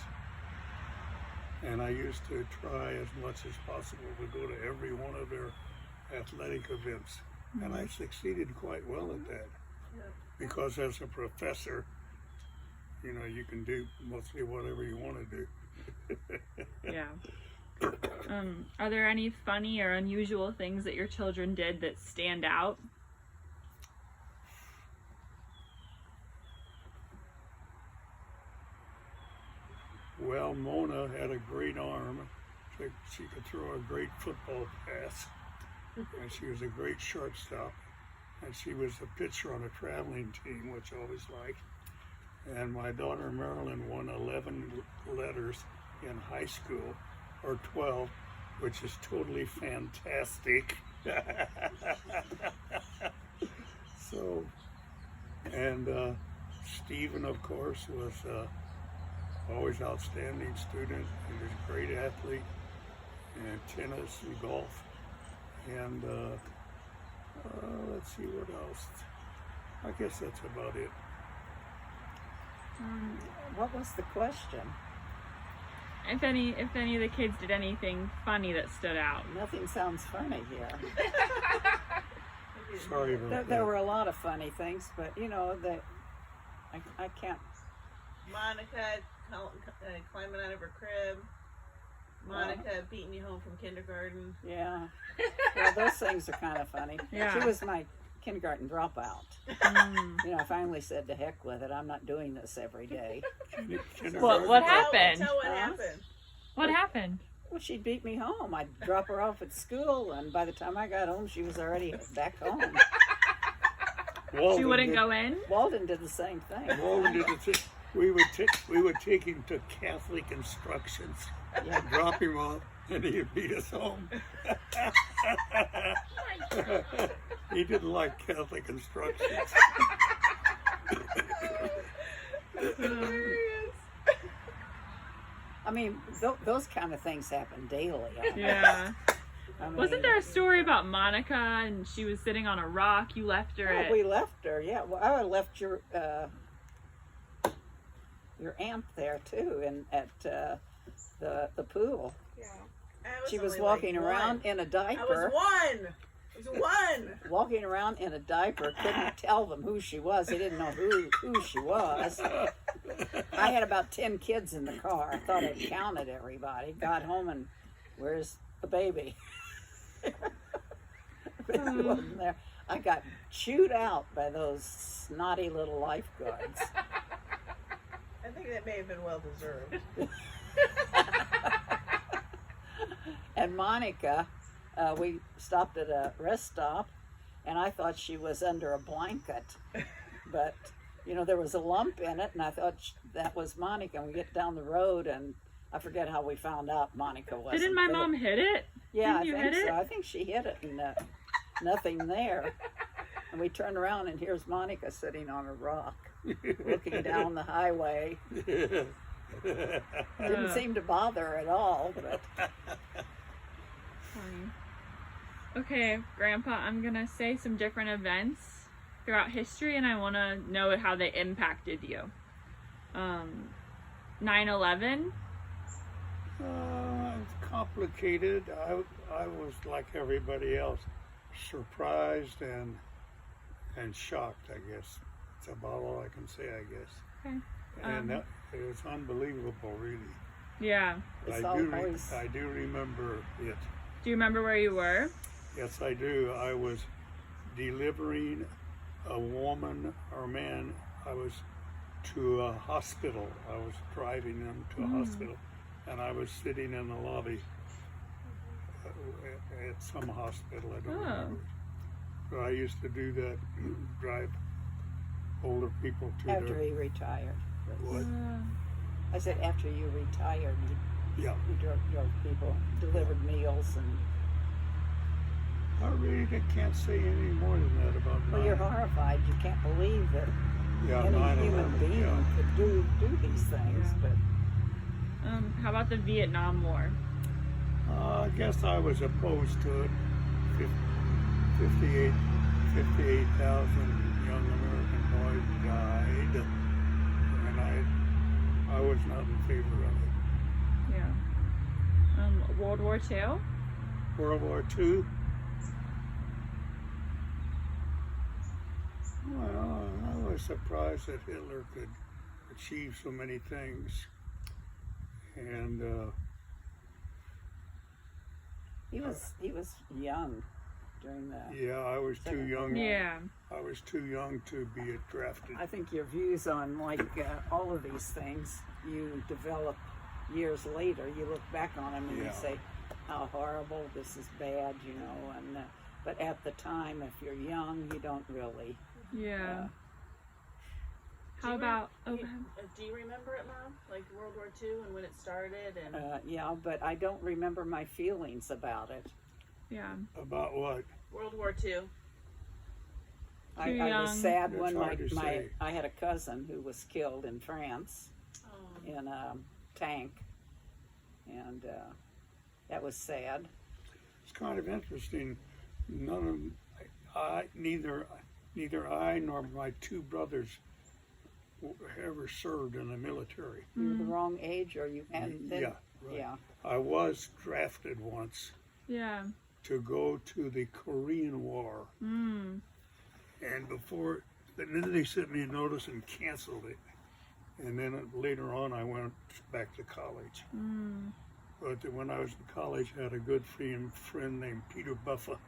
And I used to try as much as possible to go to every one of their athletic events, and I succeeded quite well at that. Because as a professor, you can do mostly whatever you want to do.
Yeah. Are there any funny or unusual things that your children did that stand out?
Well, Mona had a great arm. She could throw a great football pass. And she was a great shortstop. And she was a pitcher on a traveling team, which I always liked. And my daughter Marilyn won 11 letters in high school, or 12, which is totally fantastic. So, and Stephen, of course, was always outstanding student. He was a great athlete, and tennis and golf. And let's see what else. I guess that's about it.
What was the question?
If any of the kids did anything funny that stood out.
Nothing sounds funny here.
Sorry about
There
that.
were a lot of funny things, but you know that I can't.
Monica climbing out of her crib. Monica beating you home from kindergarten.
Yeah. Well, those things are kind of funny.
Yeah.
She was my kindergarten dropout.
Mm.
You know, I finally said to heck with it. I'm not doing this every day.
What happened?
Tell what
Huh?
happened.
What happened?
Well, she'd beat me home. I'd drop her off at school, and by the time I got home, she was already back home.
She wouldn't go in?
Walden did the same thing.
Walden did the thing. We would take him to Catholic instructions,
Yeah.
drop him off, and he'd beat us home. He didn't like Catholic instructions.
I mean, those kind of things happen daily.
Yeah.
I mean,
Wasn't there a story about Monica and she was sitting on a rock? You left her
Oh,
at...
we left her. Yeah, well, I left your aunt there too, at the pool. She was walking around in a diaper.
I was one. I was one.
Walking around in a diaper, couldn't tell them who she was. They didn't know who she was. I had about 10 kids in the car. I thought I'd counted everybody. Got home and where's the baby? Baby wasn't there. I got chewed out by those snotty little lifeguards.
I think that may have been well deserved.
And Monica, we stopped at a rest stop, and I thought she was under a blanket. But, you know, there was a lump in it, and I thought that was Monica. And we get down the road, and I forget how we found out Monica wasn't
Didn't my
there.
mom hit it?
Yeah,
Didn't you
I think
hit
so.
it?
I think she hit it, and nothing there. And we turned around, and here's Monica sitting on a rock, looking down the highway. Didn't seem to bother her at all, but
Funny. Okay, Grandpa, I'm gonna say some different events throughout history, and I want to know how they impacted you. 9/11.
It's complicated. I was like everybody else, surprised and shocked. I guess it's about all I can say. I guess.
Okay.
And that, it was unbelievable, really.
Yeah.
it's
I
always...
do remember it.
Do you remember where you were?
Yes, I do. I was delivering a woman or man. I was to a hospital. I was driving them to a hospital, and I was sitting in the lobby at some hospital. I don't remember. But I used to do that, drive older people to
After
their...
he retired.
What?
I said after you retired,
Yeah.
you drove people, delivered meals, and
I really can't say any more than that about
well, you're
9/11.
horrified. You can't believe that
Yeah,
any
9/11,
human being
yeah.
could do these things.
Yeah.
But
How about the Vietnam War?
I guess I was opposed to it. 58,000 young American boys died, and I was not in favor of it.
Yeah. World War II.
World War II. Well, I was surprised that Hitler could achieve so many things, and
he was young during that.
yeah, I was too young.
Yeah.
I was too young to be drafted.
I think your views on all of these things you develop years later, you look back on them and you
Yeah.
say, how horrible, this is bad, you know. And but at the time, if you're young, you don't really.
Yeah.
Do
How
you
about? Oh,
you-
go ahead.
do you remember it, Mom? Like World War II and when it started and
Yeah, but I don't remember my feelings about it.
Yeah.
About what?
World War II.
I
Too
was
young.
sad
It's
when
hard to say.
I had a cousin who was killed in France
Oh.
in a tank, and that was sad.
It's kind of interesting. Neither I nor my two brothers ever served in the military.
You were the wrong age, or you hadn't been.
Yeah, right.
Yeah.
I was drafted once
Yeah.
to go to the Korean War,
Mm.
and then they sent me a notice and canceled it. And then later on, I went back to college.
Mm.
But when I was in college, I had a good friend named Peter Buffa,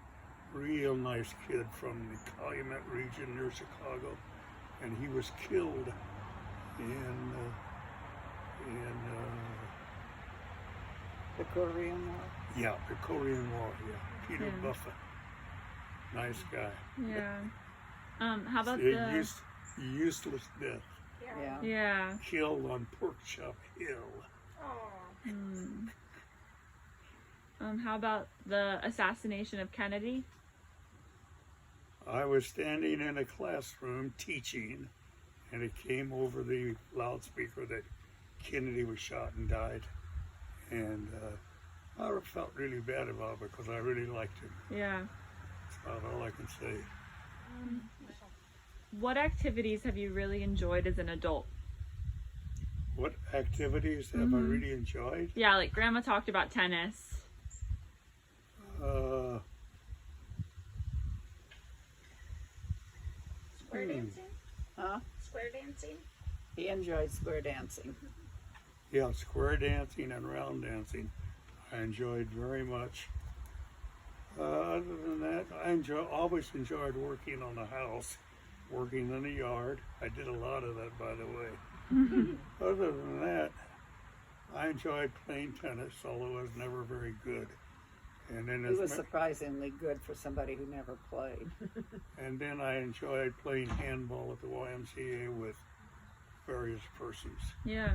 real nice kid from the Calumet region near Chicago, and he was killed in
The Korean War.
the Korean War. Yeah, Peter
Yeah.
Buffa, nice guy.
Yeah. How about
A useless death,
Yeah.
Yeah.
killed on Pork Chop Hill.
Oh.
Hmm. How about the assassination of Kennedy?
I was standing in a classroom teaching, and it came over the loudspeaker that Kennedy was shot and died. And I felt really bad about it because I really liked him.
Yeah.
That's about all I can say.
What activities have you really enjoyed as an adult?
What activities have I really enjoyed?
Yeah, like Grandma talked about tennis.
Square dancing?
Huh?
Square dancing?
He enjoyed square dancing.
Yeah, square dancing and round dancing I enjoyed very much. Other than that, always enjoyed working on the house, working in the yard. I did a lot of that, by the way. Other than that, I enjoyed playing tennis, although I was never very good. And then
He was surprisingly good for somebody who never played.
and then I enjoyed playing handball at the YMCA with various persons.
Yeah.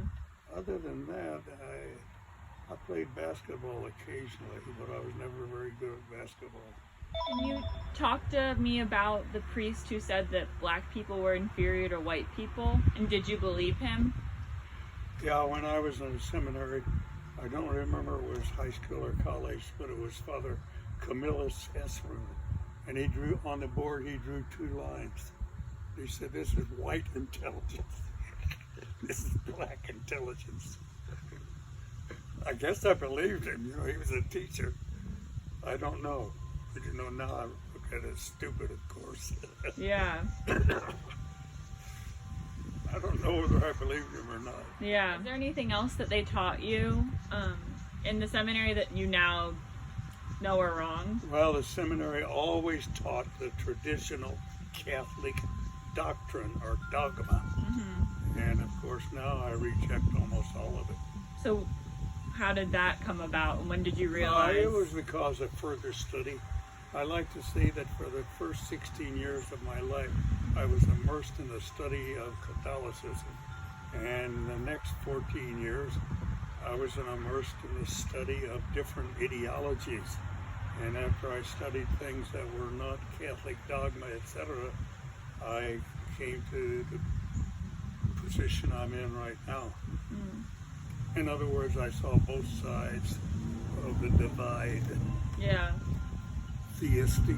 Other than that, I played basketball occasionally, but I was never very good at basketball.
Can you talk to me about the priest who said that black people were inferior to white people? And did you believe him?
Yeah, when I was in seminary, I don't remember it was high school or college, but it was Father Camillus Esrun. And he drew on the board, he drew two lines. He said, "This is white intelligence. This is black intelligence." I guess I believed him. You know, he was a teacher. I don't know. But you know, now I look at it as stupid, of course.
Yeah.
I don't know whether I believed him or not.
Yeah. Is there anything else that they taught you in the seminary that you now know are wrong?
Well, the seminary always taught the traditional Catholic doctrine or dogma. And of course, now I reject almost all of it.
So how did that come about? And when did you realize?
It was because of further study. I like to say that for the first 16 years of my life, I was immersed in the study of Catholicism. And the next 14 years, I was immersed in the study of different ideologies. And after I studied things that were not Catholic dogma, etc., I came to the position I'm in right now. In other words, I saw both sides of the divide,
Yeah.
theistic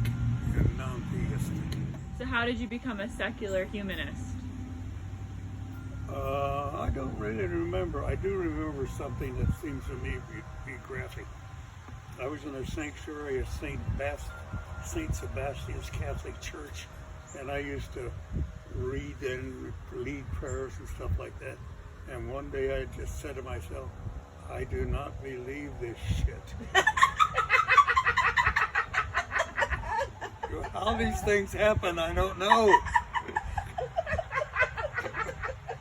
and non-theistic.
So how did you become a secular humanist?
I don't really remember. I do remember something that seems to me to be graphic. I was in a sanctuary of Saint Sebastian's Catholic Church, and I used to read and lead prayers and stuff like that. And one day I just said to myself, I do not believe this shit. How these things happen, I don't know.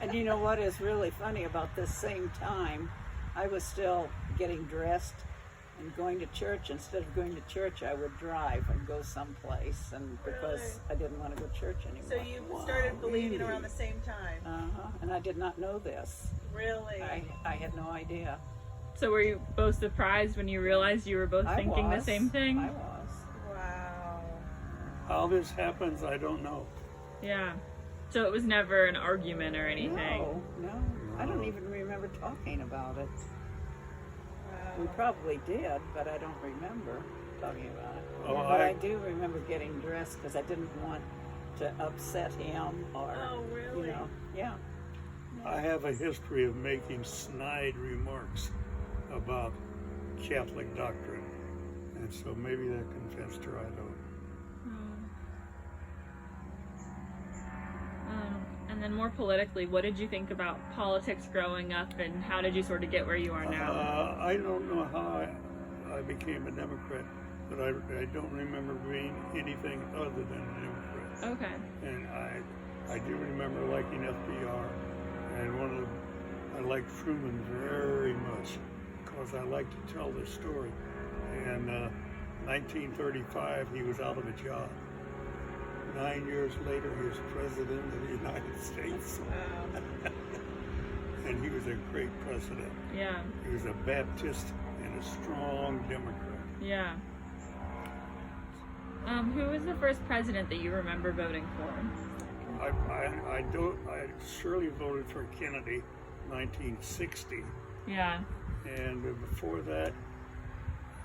And you know what is really funny about this same time? I was still getting dressed and going to church. Instead of going to church, I would drive and go someplace, and because I didn't want to go to church anymore.
So you started believing around the same time.
And I did not know this.
Really?
I had no idea.
So were you both surprised when you realized you were both thinking the same thing?
I was.
Wow.
How this happens, I don't know.
Yeah. So it was never an argument or anything.
No. I don't even remember talking about it.
Wow.
We probably did, but I don't remember talking about it.
Oh,
But I do remember getting dressed because I didn't want to upset him or,
Oh, really?
yeah.
I have a history of making snide remarks about Catholic doctrine, and so maybe that convinced her. I don't.
And then more politically, what did you think about politics growing up, and how did you sort of get where you are now?
I don't know how I became a Democrat, but I don't remember being anything other than a Democrat.
Okay.
And I do remember liking FDR, and I liked Truman very much because I like to tell this story. And 1935, he was out of a job. 9 years later, he was president of the United States.
Wow.
And he was a great president.
Yeah.
He was a Baptist and a strong Democrat.
Yeah. Who was the first president that you remember voting for?
I surely voted for Kennedy, 1960.
Yeah.
And before that,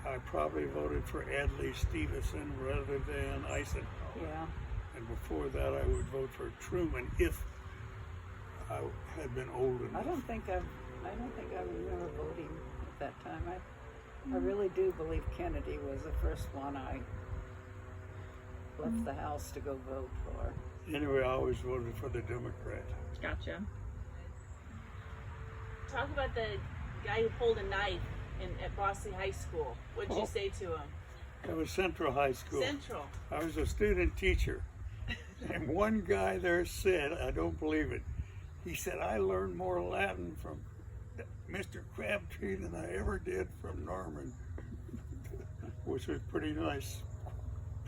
I probably voted for Adlai Stevenson rather than Eisenhower.
Yeah.
And before that, I would vote for Truman if I had been old enough.
I don't think I remember voting at that time. I really do believe Kennedy was the first one I left the house to go vote for.
Anyway, I always voted for the Democrat.
Gotcha.
Talk about the guy who pulled a knife at Bosley High School. What did you say to him?
That was Central High School.
Central.
I was a student teacher. And one guy there said, I don't believe it, he said, I learned more Latin from Mr. Crabtree than I ever did from Norman, which was pretty nice.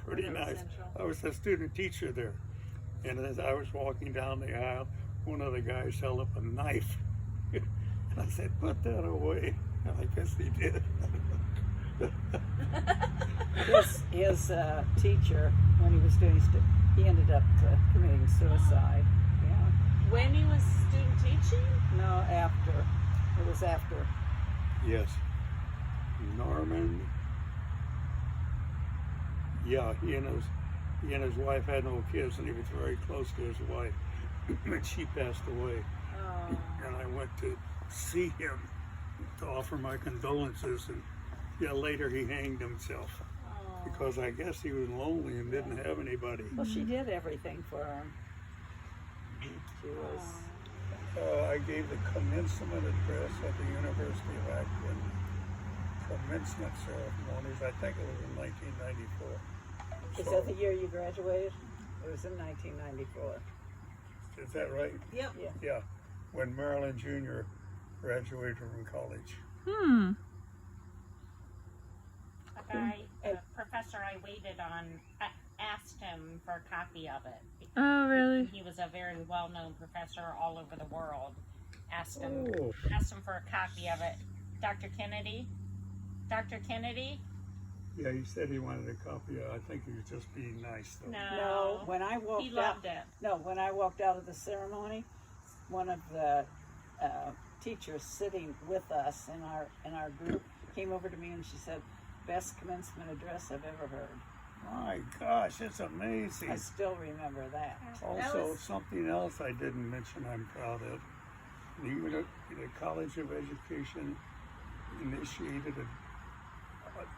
Pretty
That was
nice.
Central.
I was a student teacher there. And as I was walking down the aisle, one of the guys held up a knife. And I said, put that away. And I guess he did.
His teacher, when he was doing he ended up committing suicide. Yeah.
When he was student teaching?
No, after. It was after.
Yes. Norman. Yeah, he and his wife had no kids, and he was very close to his wife. And she passed away.
Oh.
And I went to see him to offer my condolences, and later he hanged himself because I guess he was lonely and didn't have anybody.
Well, she did everything for him. She was.
I gave the commencement address at the University of Akron. Commencement ceremonies. I think it was in 1994.
Is that the year you graduated? It was in 1994.
Is that right?
Yep.
Yeah.
Yeah, when Marilyn Jr. graduated from college.
A professor I waited on asked him for a copy of it.
Oh, really?
He was a very well-known professor all over the world. Asked him
Oh.
for a copy of it. Dr. Kennedy? Dr. Kennedy?
Yeah, he said he wanted a copy. I think he was just being nice, though.
No, when I walked
He
out.
loved it.
No, when I walked out of the ceremony, one of the teachers sitting with us in our group came over to me and she said, "Best commencement address I've ever heard."
My gosh, it's amazing.
I still remember that.
Also, something else I didn't mention I'm proud of. The College of Education initiated an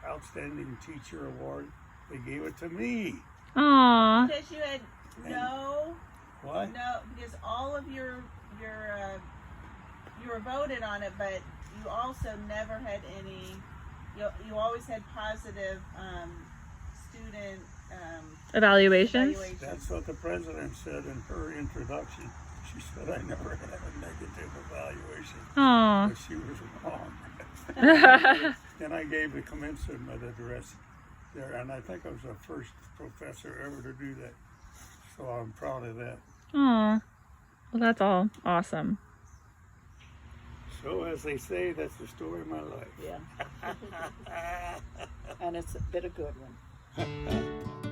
Outstanding Teacher Award. They gave it to me.
Aww.
Because you had
What?
because all of your you were voted on it, but you also never had any. You always had positive student
Evaluations?
evaluations.
That's what the president said in her introduction. She said I never had a negative evaluation,
Aw.
but she was wrong. And I gave the commencement address there, and I think I was the first professor ever to do that. So I'm proud of that.
Aw. Well, that's all awesome.
So as they say, that's the story of my life.
Yeah. And it's been a good one.